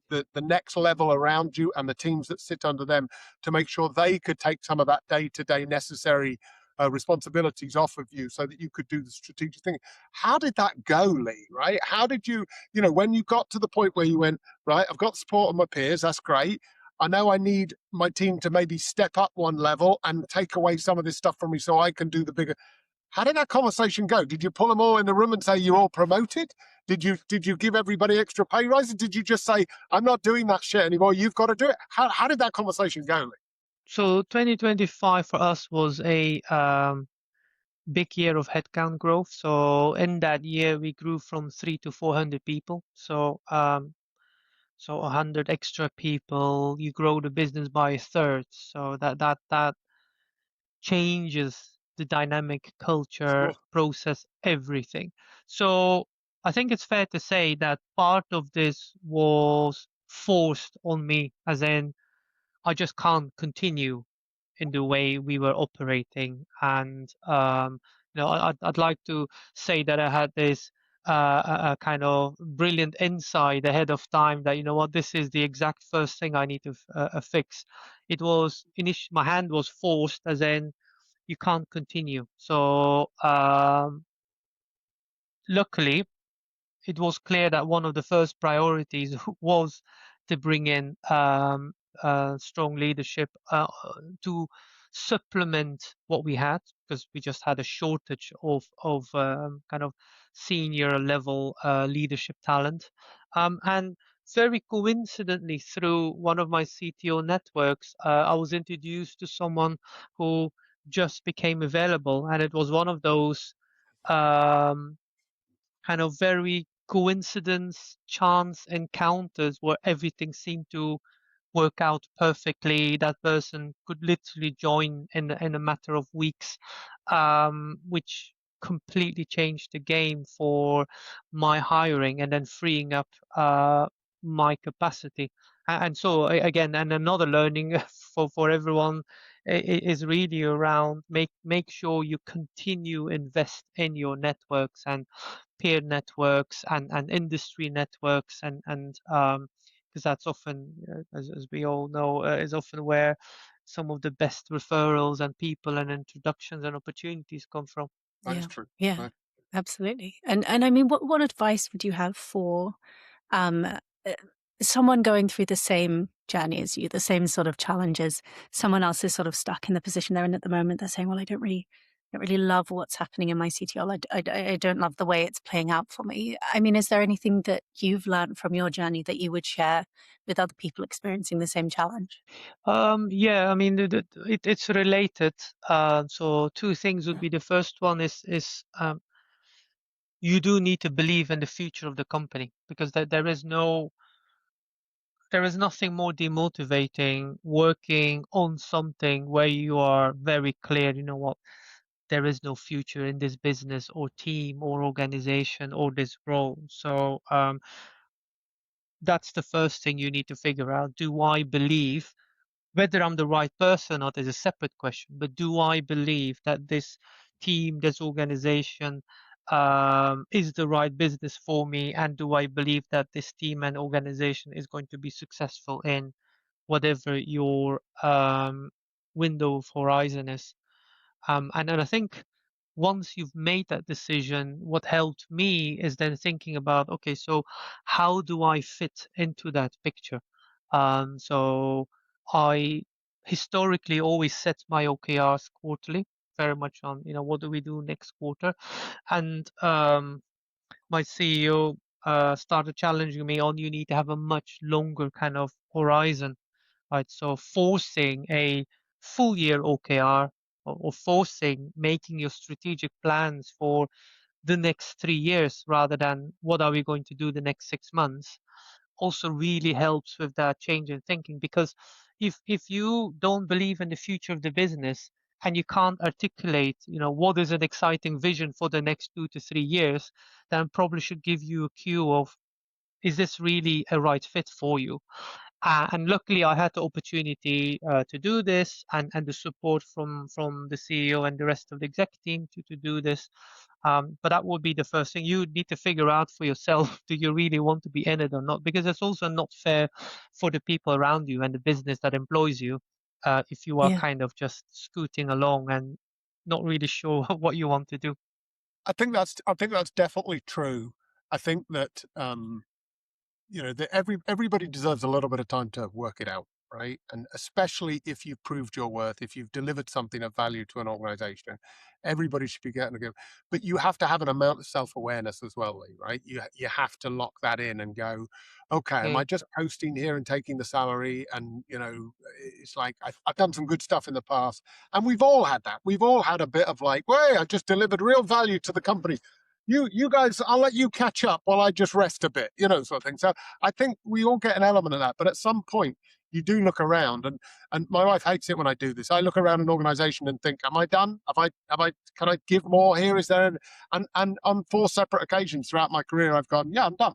the next level around you and the teams that sit under them to make sure they could take some of that day-to-day necessary responsibilities off of you so that you could do the strategic thing. How did that go, Lee, right? How did you, when you got to the point where you went, right, I've got support of my peers, that's great. I know I need my team to maybe step up one level and take away some of this stuff from me so I can do the bigger. How did that conversation go? Did you pull them all in the room and say you're all promoted? Did you give everybody extra pay rises? Did you just say, I'm not doing that shit anymore, you've got to do it? How did that conversation go, Lee? So 2025 for us was a big year of headcount growth. So in that year, we grew from 300 to 400 people. So 100 extra people, you grow the business by a third. So that changes the dynamic, culture, Sure. process, everything. So I think it's fair to say that part of this was forced on me, as in I just can't continue in the way we were operating. And I'd like to say that I had this a kind of brilliant insight ahead of time that this is the exact first thing I need to fix. It was my hand was forced, as in you can't continue. So luckily, it was clear that one of the first priorities was to bring in strong leadership to supplement what we had, because we just had a shortage of kind of senior level leadership talent. And very coincidentally, through one of my CTO networks, I was introduced to someone who just became available, and it was one of those kind of very coincidence, chance encounters where everything seemed to work out perfectly. That person could literally join in a matter of weeks, which completely changed the game for my hiring and then freeing up my capacity. And so again, and another learning for everyone is really around make sure you continue invest in your networks and peer networks and industry networks and because that's often, as we all know, is often where some of the best referrals and people and introductions and opportunities come from. That is true. Yeah, Right. absolutely. And I mean, what advice would you have for um, someone going through the same journey as you, the same sort of challenges? Someone else is sort of stuck in the position they're in at the moment. They're saying, well, I don't really love what's happening in my CTO. I don't love the way it's playing out for me. I mean, is there anything that you've learned from your journey that you would share with other people experiencing the same challenge? Yeah, I mean, it's related. So two things would be, the first one is you do need to believe in the future of the company, because there is nothing more demotivating working on something where you are very clear, you know what, there is no future in this business or team or organization or this role. So that's the first thing you need to figure out. Do I believe, whether I'm the right person or not is a separate question, but do I believe that this team, this organization is the right business for me? And do I believe that this team and organization is going to be successful in whatever your window of horizon is? And then I think once you've made that decision, what helped me is then thinking about, okay, so how do I fit into that picture? So I historically always set my OKRs quarterly, very much on, what do we do next quarter? And my CEO started challenging me on, you need to have a much longer kind of horizon, right? So forcing a full year OKR, or forcing making your strategic plans for the next 3 years rather than what are we going to do the next 6 months, also really helps with that change in thinking. Because if you don't believe in the future of the business and you can't articulate, what is an exciting vision for the next 2 to 3 years, then probably should give you a cue of, is this really a right fit for you? And luckily, I had the opportunity to do this, and the support from the CEO and the rest of the exec team to do this. But that would be the first thing you need to figure out for yourself. Do you really want to be in it or not? Because it's also not fair for the people around you and the business that employs you if you are Yeah. kind of just scooting along and not really sure what you want to do. I think that's definitely true. I think that that everybody deserves a little bit of time to work it out, right? And especially if you've proved your worth, if you've delivered something of value to an organization, everybody should be getting a go. But you have to have an amount of self-awareness as well, Lee, right? You have to lock that in and go, okay, am I just posting here and taking the salary? And it's like I've done some good stuff in the past, and we've all had that. We've all had a bit of like, well, I just delivered real value to the company. You guys, I'll let you catch up while I just rest a bit, sort of thing. So I think we all get an element of that, but at some point you do look around, and my wife hates it when I do this. I look around an organization and think, am I done? Can I give more here? Is there and on 4 separate occasions throughout my career, I've gone, yeah, I'm done.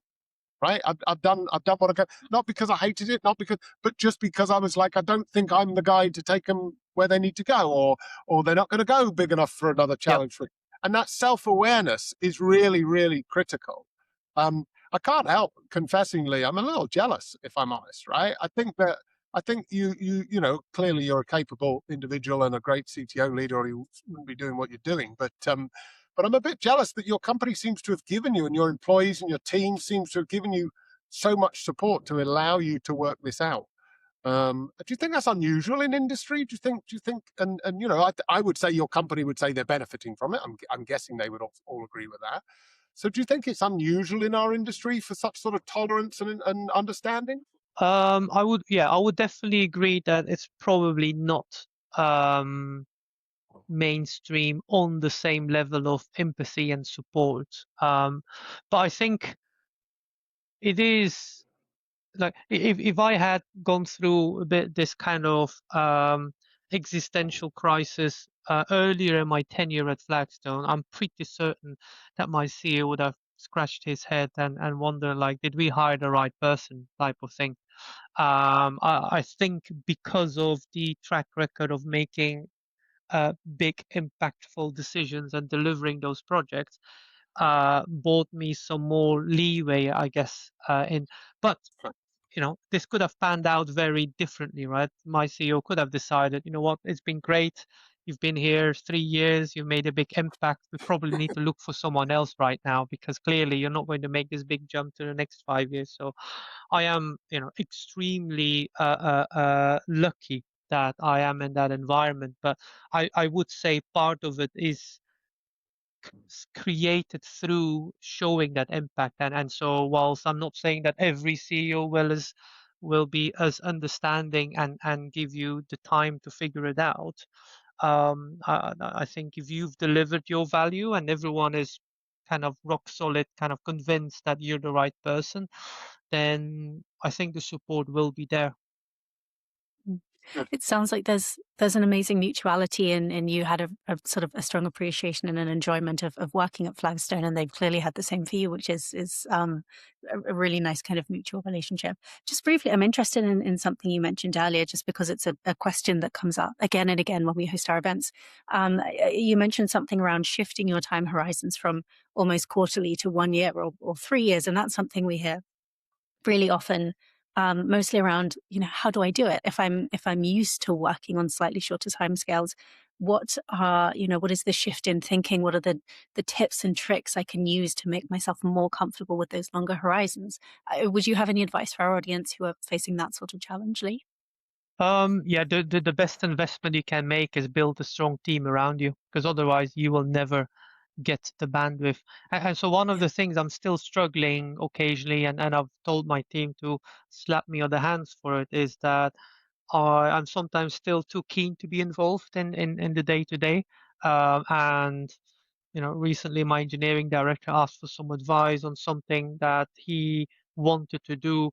Right? I've done what I can, not because I hated it, but just because I was like, I don't think I'm the guy to take them where they need to go, or they're not going to go big enough for another Yep. challenge. And that self-awareness is really, really critical. I can't help confessingly, I'm a little jealous, if I'm honest, right? I think you clearly you're a capable individual and a great CTO leader, or you wouldn't be doing what you're doing. But I'm a bit jealous that your company seems to have given you, and your employees and your team seems to have given you so much support to allow you to work this out. Do you think that's unusual in industry? Do you think, and I would say your company would say they're benefiting from it. I'm guessing they would all agree with that. So do you think it's unusual in our industry for such sort of tolerance and understanding? I would definitely agree that it's probably not um, mainstream on the same level of empathy and support. But I think it is like, if I had gone through a bit this kind of existential crisis earlier in my tenure at Flagstone, I'm pretty certain that my CEO would have scratched his head and wondered, like, did we hire the right person, type of thing. I think because of the track record of making big impactful decisions and delivering those projects, bought me some more leeway, I guess. But this could have panned out very differently, right? My CEO could have decided, you know what, it's been great. You've been here 3 years. You've made a big impact. We probably need to look for someone else right now, because clearly you're not going to make this big jump to the next 5 years. So I am, extremely lucky that I am in that environment. But I would say part of it is created through showing that impact. And so whilst I'm not saying that every CEO will be as understanding and give you the time to figure it out, I think if you've delivered your value and everyone is kind of rock solid, kind of convinced that you're the right person, then I think the support will be there. It sounds like there's an amazing mutuality, and you had a sort of a strong appreciation and an enjoyment of working at Flagstone, and they've clearly had the same for you, which is a really nice kind of mutual relationship. Just briefly, I'm interested in something you mentioned earlier, just because it's a question that comes up again and again when we host our events. You mentioned something around shifting your time horizons from almost quarterly to 1 year or 3 years, and that's something we hear really often, mostly around, how do I do it if I'm used to working on slightly shorter timescales? What is the shift in thinking? What are the tips and tricks I can use to make myself more comfortable with those longer horizons? Would you have any advice for our audience who are facing that sort of challenge, Lee? Yeah, the best investment you can make is build a strong team around you, because otherwise you will never get the bandwidth. And so one of the things I'm still struggling occasionally, and I've told my team to slap me on the hands for it, is that I'm sometimes still too keen to be involved in the day to day. And recently my engineering director asked for some advice on something that he wanted to do,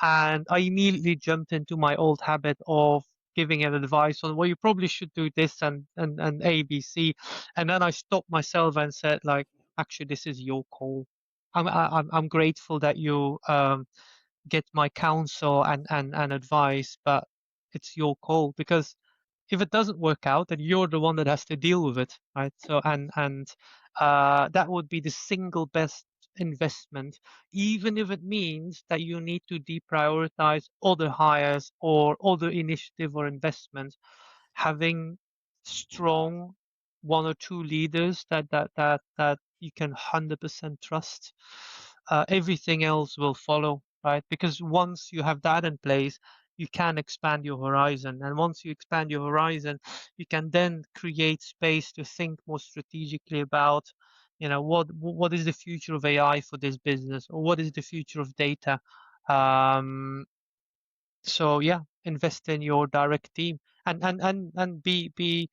and I immediately jumped into my old habit of giving him advice on, well, you probably should do this and ABC, and then I stopped myself and said, like, actually, this is your call. I'm grateful that you get my counsel and advice, but it's your call, because if it doesn't work out, then you're the one that has to deal with it, right? So and that would be the single best investment, even if it means that you need to deprioritize other hires or other initiative or investments. Having strong one or two leaders that you can 100% trust, everything else will follow, right? Because once you have that in place, you can expand your horizon. And once you expand your horizon, you can then create space to think more strategically about, what is the future of AI for this business, or what is the future of data. So yeah, invest in your direct team, and be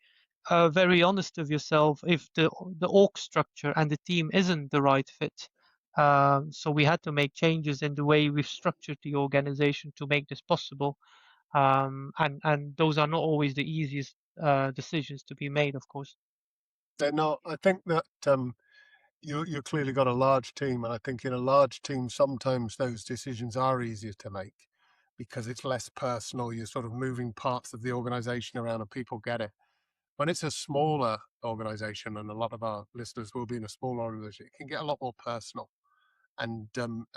very honest with yourself if the org structure and the team isn't the right fit. So we had to make changes in the way we've structured the organization to make this possible. And those are not always the easiest decisions to be made, of course. They're not. I think that you clearly got a large team, and I think in a large team sometimes those decisions are easier to make because it's less personal. You're sort of moving parts of the organization around, and people get it. When it's a smaller organization, and a lot of our listeners will be in a small organization, it can get a lot more personal, and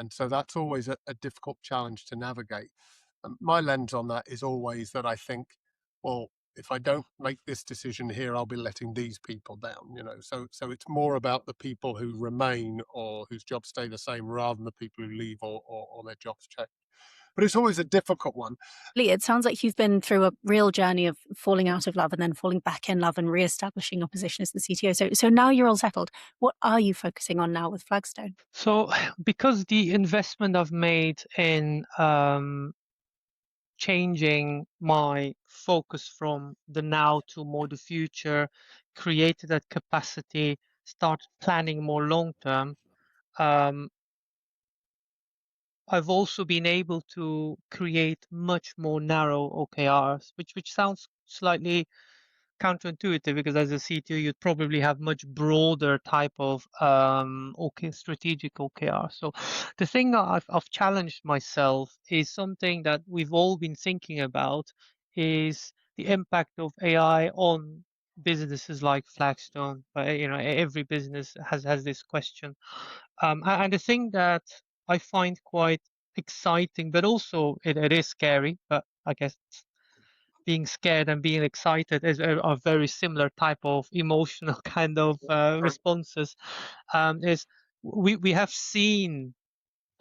so that's always a difficult challenge to navigate. My lens on that is always that I think, well, if I don't make this decision here, I'll be letting these people down. So it's more about the people who remain or whose jobs stay the same rather than the people who leave or their jobs change. But it's always a difficult one. Lee, it sounds like you've been through a real journey of falling out of love and then falling back in love and reestablishing your position as the CTO. So now you're all settled. What are you focusing on now with Flagstone? So because the investment I've made in changing my focus from the now to more the future, created that capacity, start planning more long term. I've also been able to create much more narrow OKRs, which sounds slightly counterintuitive, because as a CTO, you'd probably have much broader type of strategic OKR. So the thing that I've challenged myself is something that we've all been thinking about, is the impact of AI on businesses like Flagstone. Every business has this question. And the thing that I find quite exciting, but also it is scary, but I guess being scared and being excited are very similar type of emotional kind of responses. Is we have seen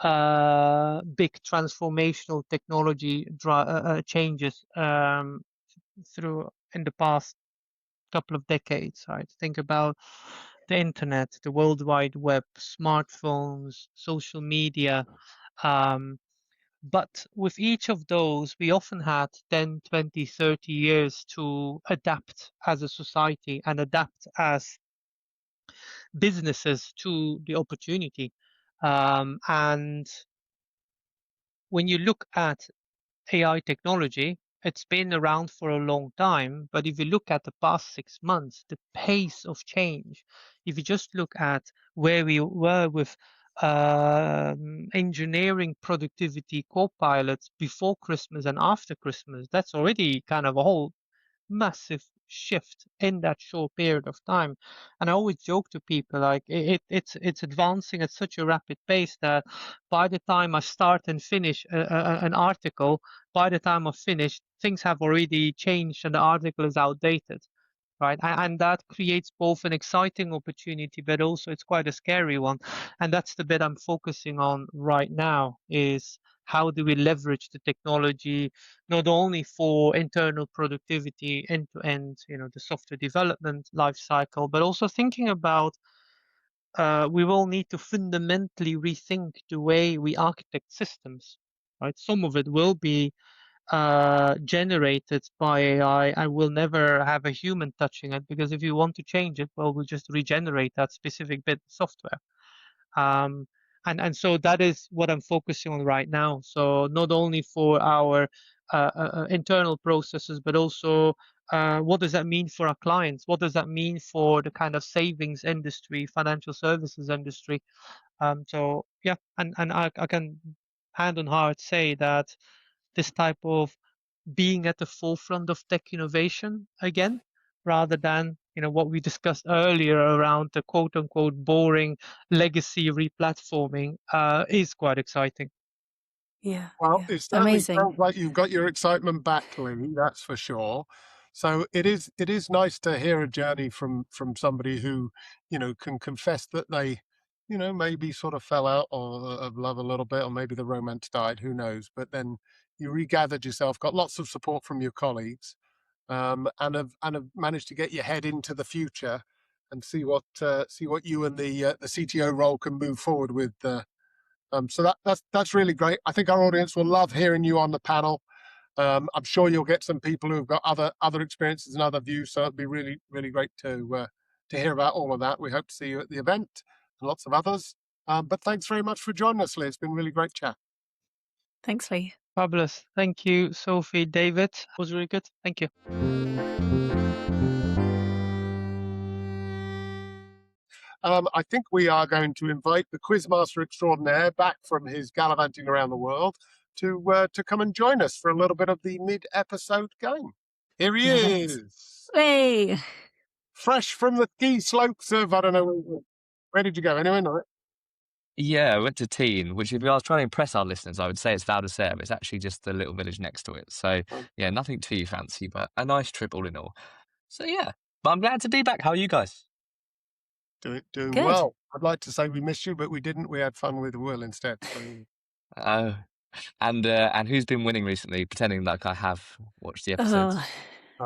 big transformational technology changes through in the past couple of decades, right? Think about the internet, the World Wide Web, smartphones, social media. But with each of those, we often had 10, 20, 30 years to adapt as a society and adapt as businesses to the opportunity. And when you look at AI technology, it's been around for a long time, but if you look at the past 6 months, the pace of change, if you just look at where we were with engineering productivity co-pilots before Christmas and after Christmas, that's already kind of a whole massive shift in that short period of time. And I always joke to people like it's advancing at such a rapid pace that by the time I start and finish an article, by the time I finish, things have already changed and the article is outdated. Right. And that creates both an exciting opportunity, but also it's quite a scary one. And that's the bit I'm focusing on right now is how do we leverage the technology, not only for internal productivity end to end, the software development life cycle, but also thinking about we will need to fundamentally rethink the way we architect systems. Right. Some of it will be generated by AI and will never have a human touching it, because if you want to change it, well, we'll just regenerate that specific bit of software. And so that is what I'm focusing on right now. So not only for our internal processes, but also what does that mean for our clients? What does that mean for the kind of savings industry, financial services industry? So yeah, and I can hand on heart say that this type of being at the forefront of tech innovation again, rather than what we discussed earlier around the quote unquote boring legacy replatforming, is quite exciting. Yeah. Well, Yeah. it certainly Amazing. sounds like you've got your excitement back, Lee, that's for sure. So it is nice to hear a journey from somebody who, can confess that they, maybe sort of fell out of love a little bit, or maybe the romance died, who knows. But then you regathered yourself, got lots of support from your colleagues, and have managed to get your head into the future and see what you and the CTO role can move forward with. So that's really great. I think our audience will love hearing you on the panel. I'm sure you'll get some people who've got other experiences and other views. So it'd be really, really great to hear about all of that. We hope to see you at the event and lots of others. But thanks very much for joining us, Lee. It's been really great chat. Thanks, Lee. Fabulous. Thank you, Sophie, David. It was really good. Thank you. I think we are going to invite the Quizmaster extraordinaire back from his gallivanting around the world to come and join us for a little bit of the mid-episode game. Here he is. Hey. Fresh from the ski slopes of, I don't know, where did you go? Anywhere nice? Yeah, I went to Teen, which if I was trying to impress our listeners, I would say it's Val d'Isère, but it's actually just the little village next to it. So yeah, nothing too fancy, but a nice trip all in all. So yeah, but I'm glad to be back. How are you guys? Doing Good. well. I'd like to say we missed you, but we didn't. We had fun with Will instead. So. And who's been winning recently? Pretending like I have watched the episodes.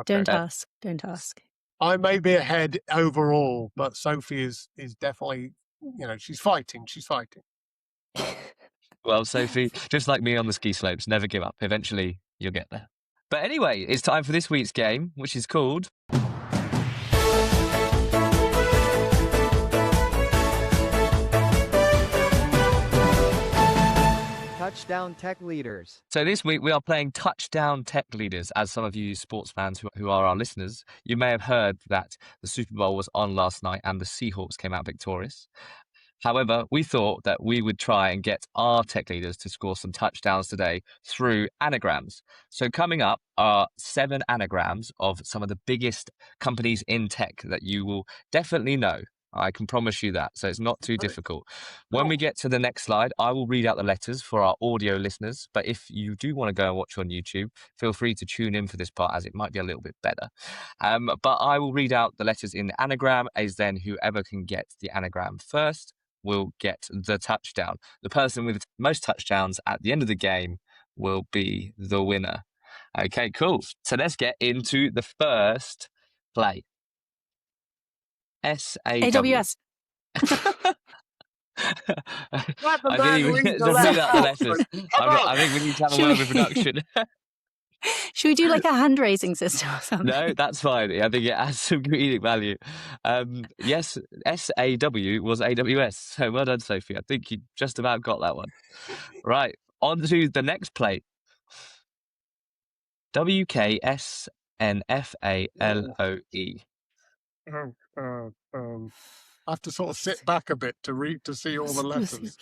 Don't ask. Don't ask. I may be ahead overall, but Sophie is definitely, she's fighting. She's fighting. Well, Sophie, just like me on the ski slopes, never give up. Eventually, you'll get there. But anyway, it's time for this week's game, which is called Touchdown Tech Leaders. So this week we are playing Touchdown Tech Leaders. As some of you sports fans who are our listeners, you may have heard that the Super Bowl was on last night and the Seahawks came out victorious. However, we thought that we would try and get our tech leaders to score some touchdowns today through anagrams. So coming up are 7 anagrams of some of the biggest companies in tech that you will definitely know. I can promise you that. So it's not too difficult. When we get to the next slide, I will read out the letters for our audio listeners. But if you do want to go and watch on YouTube, feel free to tune in for this part, as it might be a little bit better. But I will read out the letters in the anagram, as then whoever can get the anagram first will get the touchdown. The person with most touchdowns at the end of the game will be the winner. Okay, cool. So let's get into the first play. AWS. I think we need to read out the letters. I think we need to have a word with production. Should we do like a hand raising system or something? No, that's fine. I think it has some comedic value. Yes, SAW was AWS. So well done, Sophie. I think you just about got that one. Right, on to the next play. WKSNFALOE. I have to sort of sit back a bit to read to see all the letters.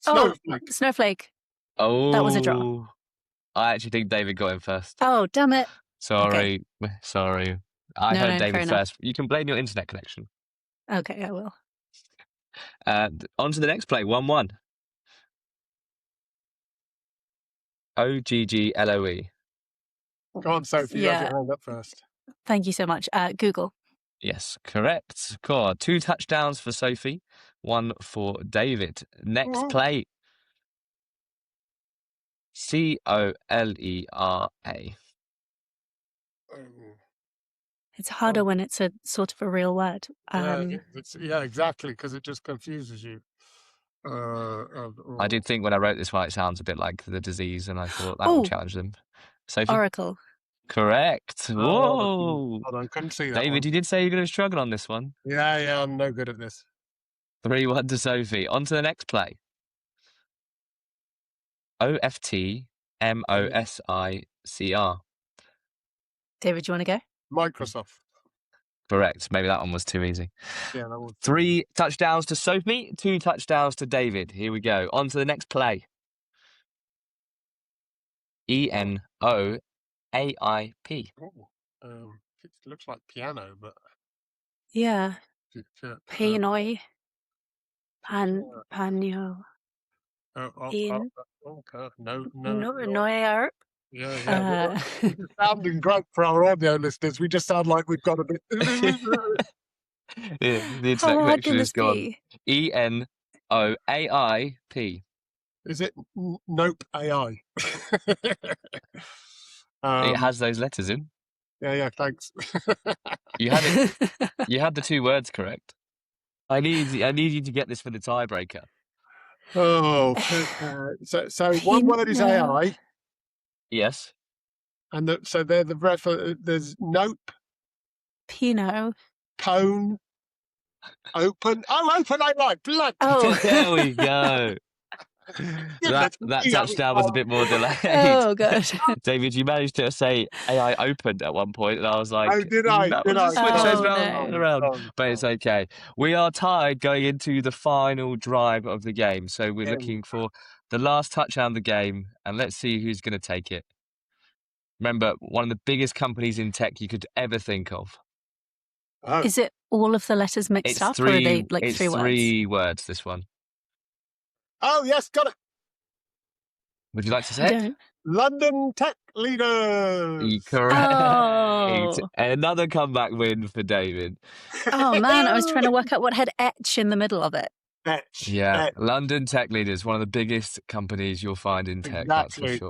Snowflake. Snowflake. Oh, That was a draw. I actually think David got in first. Oh, damn it. Sorry. I No, heard fair David enough. first. You can blame your internet connection. Okay, I will. On to the next play, 1-1. OGGLOE. Go on, Sophie. You have your hand up first. Thank you so much. Google. Yes, correct. Cool. 2 touchdowns for Sophie, 1 for David. Next play. COLERA. It's harder when it's a sort of a real word. Yeah, exactly, because it just confuses you. I did think when I wrote this one, it sounds a bit like the disease, and I thought that will challenge them. Sophie? Oracle. Correct. Whoa. Hold on, couldn't see that David, one. you did say you're going to struggle on this one. Yeah, I'm no good at this. 3-1 to Sophie. On to the next play. OFTMOSICR. David, you want to go? Microsoft. Correct. Maybe that one was too easy. Yeah, that was 3 touchdowns to Sophie, 2 touchdowns to David. Here we go. On to the next play. ENOAIP. it looks like piano, but Yeah. Pinoy. Panyo. Noyer. Yeah. We're sounding great for our audio listeners. We just sound like we've got a bit. The internet How hard connection can is this gone. be? ENOAIP. Is it Nope AI? It has those letters in. Yeah, thanks. You had it. You had the 2 words correct. I need you to get this for the tiebreaker. Oh, so one word is AI, Yes. and so they're the there's Nope, Pinot. Pone, Open. Oh, Open AI, blood. Oh. There we go. That touchdown was a bit more delayed. Oh, God. David, you managed to say AI opened at one point, and I was like, Oh, did I? That Did was I? a switch Oh, those round no. around. But it's okay. We are tied going into the final drive of the game. So we're looking for the last touchdown of the game, and let's see who's going to take it. Remember, one of the biggest companies in tech you could ever think of. Oh. Is it all of the letters mixed up, or are they like it's 3 words? 3 words, this one. Oh, yes, got it. Would you like to say I it? don't. London Tech Leaders. Correct. Oh. Another comeback win for David. Oh, man. I was trying to work out what had etch in the middle of it. Yeah, London Tech Leaders, one of the biggest companies you'll find in tech, that's for Exactly. sure.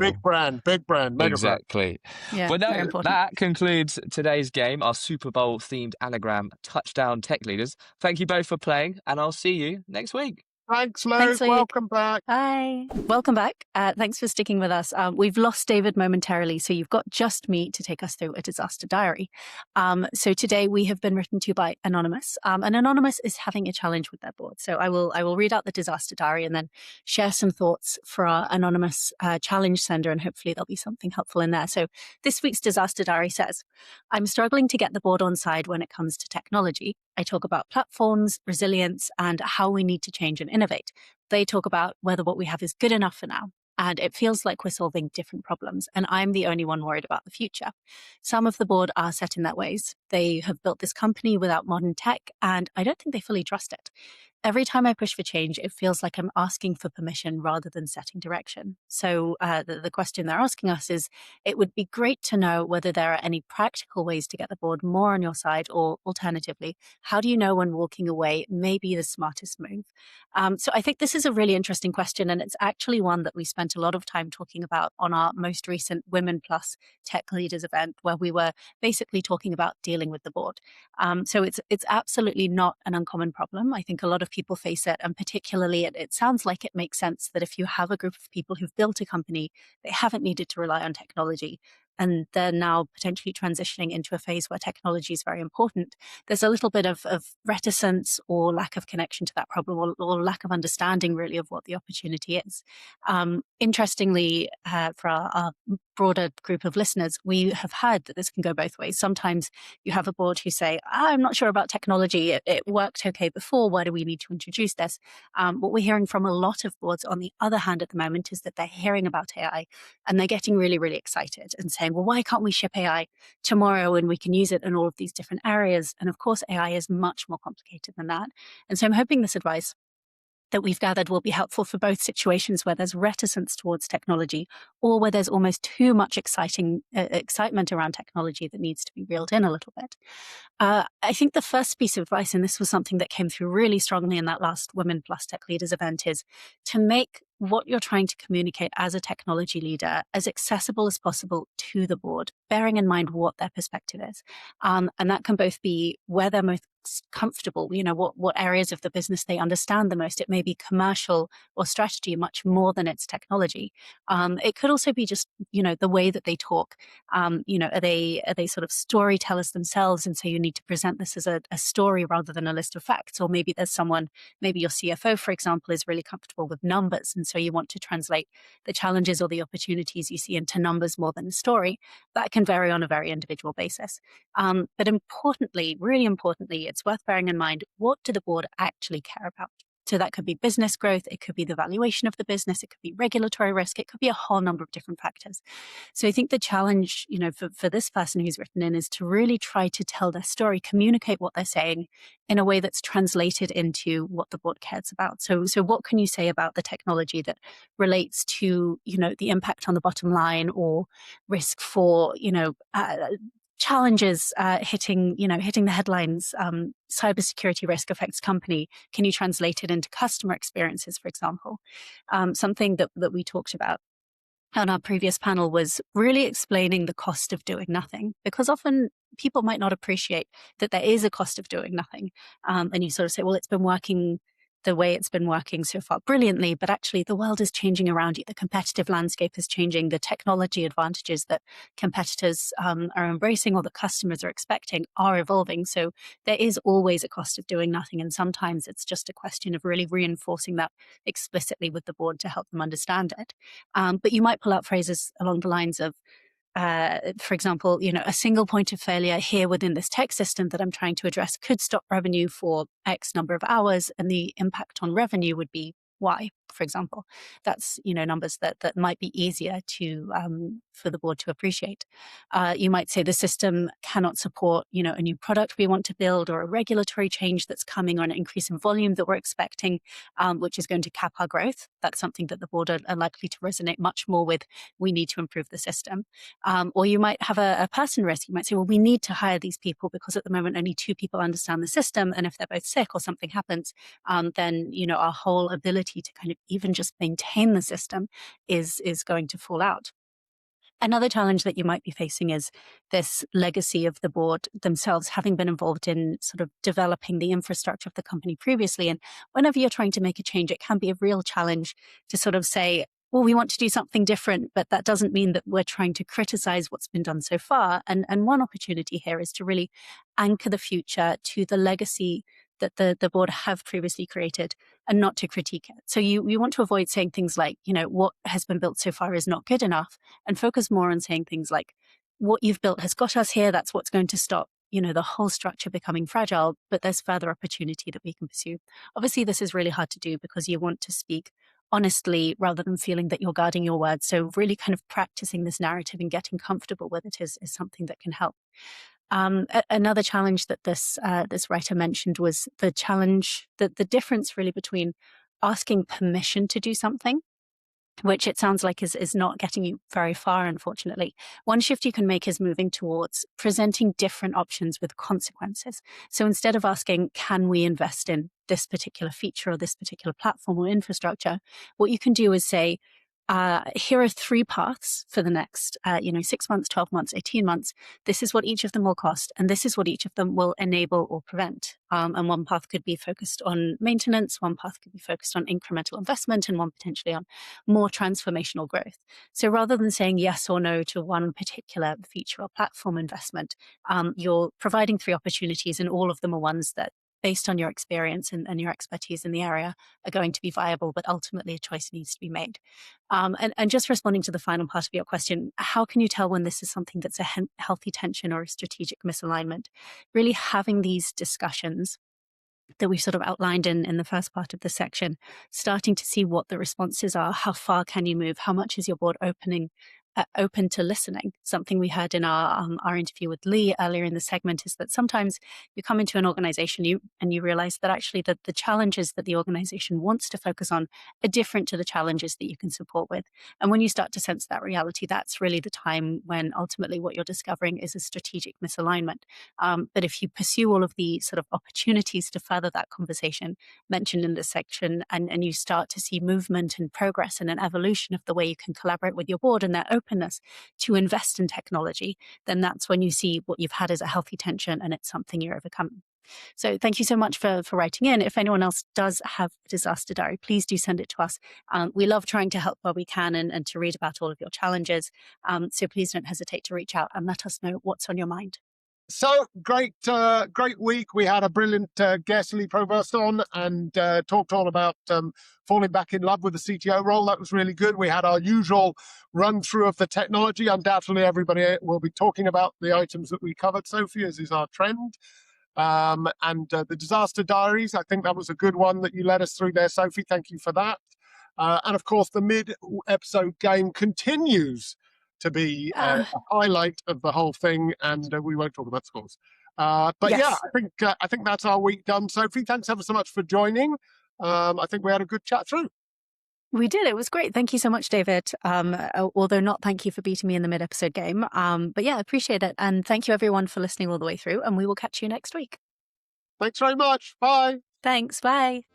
Big brand, mega Exactly. Yeah, Well, very no, important. that concludes today's game, our Super Bowl themed anagram Touchdown Tech Leaders. Thank you both for playing, and I'll see you next week. Thanks, Luke. Thanks, Luke. Welcome back. Hi. Welcome back. Thanks for sticking with us. We've lost David momentarily, so you've got just me to take us through a disaster diary. So today we have been written to by Anonymous, and Anonymous is having a challenge with their board. So I will read out the disaster diary and then share some thoughts for our Anonymous challenge sender, and hopefully there'll be something helpful in there. So this week's disaster diary says, I'm struggling to get the board on side when it comes to technology. I talk about platforms, resilience, and how we need to change and innovate. They talk about whether what we have is good enough for now. And it feels like we're solving different problems. And I'm the only one worried about the future. Some of the board are set in their ways. They have built this company without modern tech, and I don't think they fully trust it. Every time I push for change, it feels like I'm asking for permission rather than setting direction. So the question they're asking us is, it would be great to know whether there are any practical ways to get the board more on your side, or alternatively, how do you know when walking away may be the smartest move? So I think this is a really interesting question, and it's actually one that we spent a lot of time talking about on our most recent Women Plus Tech Leaders event, where we were basically talking about dealing with the board. So it's absolutely not an uncommon problem. I think a lot of people face it, and particularly it sounds like it makes sense that if you have a group of people who've built a company, they haven't needed to rely on technology. and they're now potentially transitioning into a phase where technology is very important, there's a little bit of reticence or lack of connection to that problem, or lack of understanding really of what the opportunity is. Interestingly, for our broader group of listeners, we have heard that this can go both ways. Sometimes you have a board who say, I'm not sure about technology. It worked okay before. Why do we need to introduce this? What we're hearing from a lot of boards, on the other hand, at the moment, is that they're hearing about AI and they're getting really, really excited and saying, well, why can't we ship AI tomorrow and we can use it in all of these different areas? And of course, AI is much more complicated than that. And so I'm hoping this advice that we've gathered will be helpful for both situations where there's reticence towards technology or where there's almost too much excitement around technology that needs to be reeled in a little bit. I think the first piece of advice, and this was something that came through really strongly in that last Women Plus Tech Leaders event, is to make what you're trying to communicate as a technology leader as accessible as possible to the board, bearing in mind what their perspective is. And that can both be where they're most comfortable, what areas of the business they understand the most. It may be commercial or strategy much more than it's technology. It could also be just, the way that they talk. Are they sort of storytellers themselves? And so you need to present this as a story rather than a list of facts. Or maybe there's someone, maybe your CFO, for example, is really comfortable with numbers. And so you want to translate the challenges or the opportunities you see into numbers more than a story. That can vary on a very individual basis. But importantly, really importantly, it's worth bearing in mind, what do the board actually care about? So that could be business growth, it could be the valuation of the business, it could be regulatory risk, it could be a whole number of different factors. So I think the challenge, for this person who's written in, is to really try to tell their story, communicate what they're saying in a way that's translated into what the board cares about. So what can you say about the technology that relates to, the impact on the bottom line, or risk for, challenges hitting the headlines? Cybersecurity risk affects company. Can you translate it into customer experiences, for example? Something that we talked about on our previous panel was really explaining the cost of doing nothing, because often people might not appreciate that there is a cost of doing nothing. And you sort of say, well, it's been working the way it's been working so far brilliantly, but actually the world is changing around you. The competitive landscape is changing. The technology advantages that competitors are embracing or that customers are expecting are evolving. So there is always a cost of doing nothing. And sometimes it's just a question of really reinforcing that explicitly with the board to help them understand it. But you might pull out phrases along the lines of, for example, a single point of failure here within this tech system that I'm trying to address could stop revenue for X number of hours, and the impact on revenue would be Y, for example. That's, numbers that might be easier to for the board to appreciate. You might say the system cannot support, a new product we want to build, or a regulatory change that's coming, or an increase in volume that we're expecting, which is going to cap our growth. That's something that the board are likely to resonate much more with. We need to improve the system. Or you might have a person risk. You might say, well, we need to hire these people because at the moment only 2 people understand the system. And if they're both sick or something happens, then, our whole ability to kind of even just maintain the system is going to fall out. Another challenge that you might be facing is this legacy of the board themselves, having been involved in sort of developing the infrastructure of the company previously. And whenever you're trying to make a change, it can be a real challenge to sort of say, well, we want to do something different, but that doesn't mean that we're trying to criticize what's been done so far. And one opportunity here is to really anchor the future to the legacy that the board have previously created, and not to critique it. So you want to avoid saying things like, what has been built so far is not good enough, and focus more on saying things like, what you've built has got us here. That's what's going to stop, the whole structure becoming fragile, but there's further opportunity that we can pursue. Obviously, this is really hard to do because you want to speak honestly rather than feeling that you're guarding your words. So really kind of practicing this narrative and getting comfortable with it is something that can help. Another challenge that this writer mentioned was the challenge, the difference really between asking permission to do something, which it sounds like is not getting you very far, unfortunately. One shift you can make is moving towards presenting different options with consequences. So instead of asking, can we invest in this particular feature or this particular platform or infrastructure, what you can do is say, here are 3 paths for the next, 6 months, 12 months, 18 months. This is what each of them will cost, and this is what each of them will enable or prevent. And one path could be focused on maintenance, one path could be focused on incremental investment, and one potentially on more transformational growth. So rather than saying yes or no to one particular feature or platform investment, you're providing 3 opportunities, and all of them are ones that, based on your experience and your expertise in the area, are going to be viable, but ultimately a choice needs to be made. And just responding to the final part of your question, how can you tell when this is something that's a healthy tension or a strategic misalignment? Really having these discussions that we sort of outlined in the first part of the section, starting to see what the responses are, how far can you move, how much is your board open to listening. Something we heard in our interview with Lee earlier in the segment is that sometimes you come into an organization and you realize that actually the challenges that the organization wants to focus on are different to the challenges that you can support with. And when you start to sense that reality, that's really the time when ultimately what you're discovering is a strategic misalignment. But if you pursue all of the sort of opportunities to further that conversation mentioned in this section, and you start to see movement and progress and an evolution of the way you can collaborate with your board and their openness to invest in technology, then that's when you see what you've had as a healthy tension and it's something you're overcoming. So thank you so much for writing in. If anyone else does have a disaster diary, please do send it to us. We love trying to help where we can and to read about all of your challenges. So please don't hesitate to reach out and let us know what's on your mind. So great week. We had a brilliant guest, Lee Provoost, on and talked all about falling back in love with the CTO role. That was really good. We had our usual run through of the technology. Undoubtedly, everybody will be talking about the items that we covered, Sophie, as is our trend. And the disaster diaries, I think that was a good one that you led us through there, Sophie. Thank you for that. And of course, the mid-episode game continues to be a highlight of the whole thing, and we won't talk about scores. But yes. Yeah, I think that's our week done. Sophie, thanks ever so much for joining. I think we had a good chat through. We did. It was great. Thank you so much, David. Although not thank you for beating me in the mid-episode game. But yeah, I appreciate it. And thank you everyone for listening all the way through, and we will catch you next week. Thanks very much. Bye. Thanks. Bye.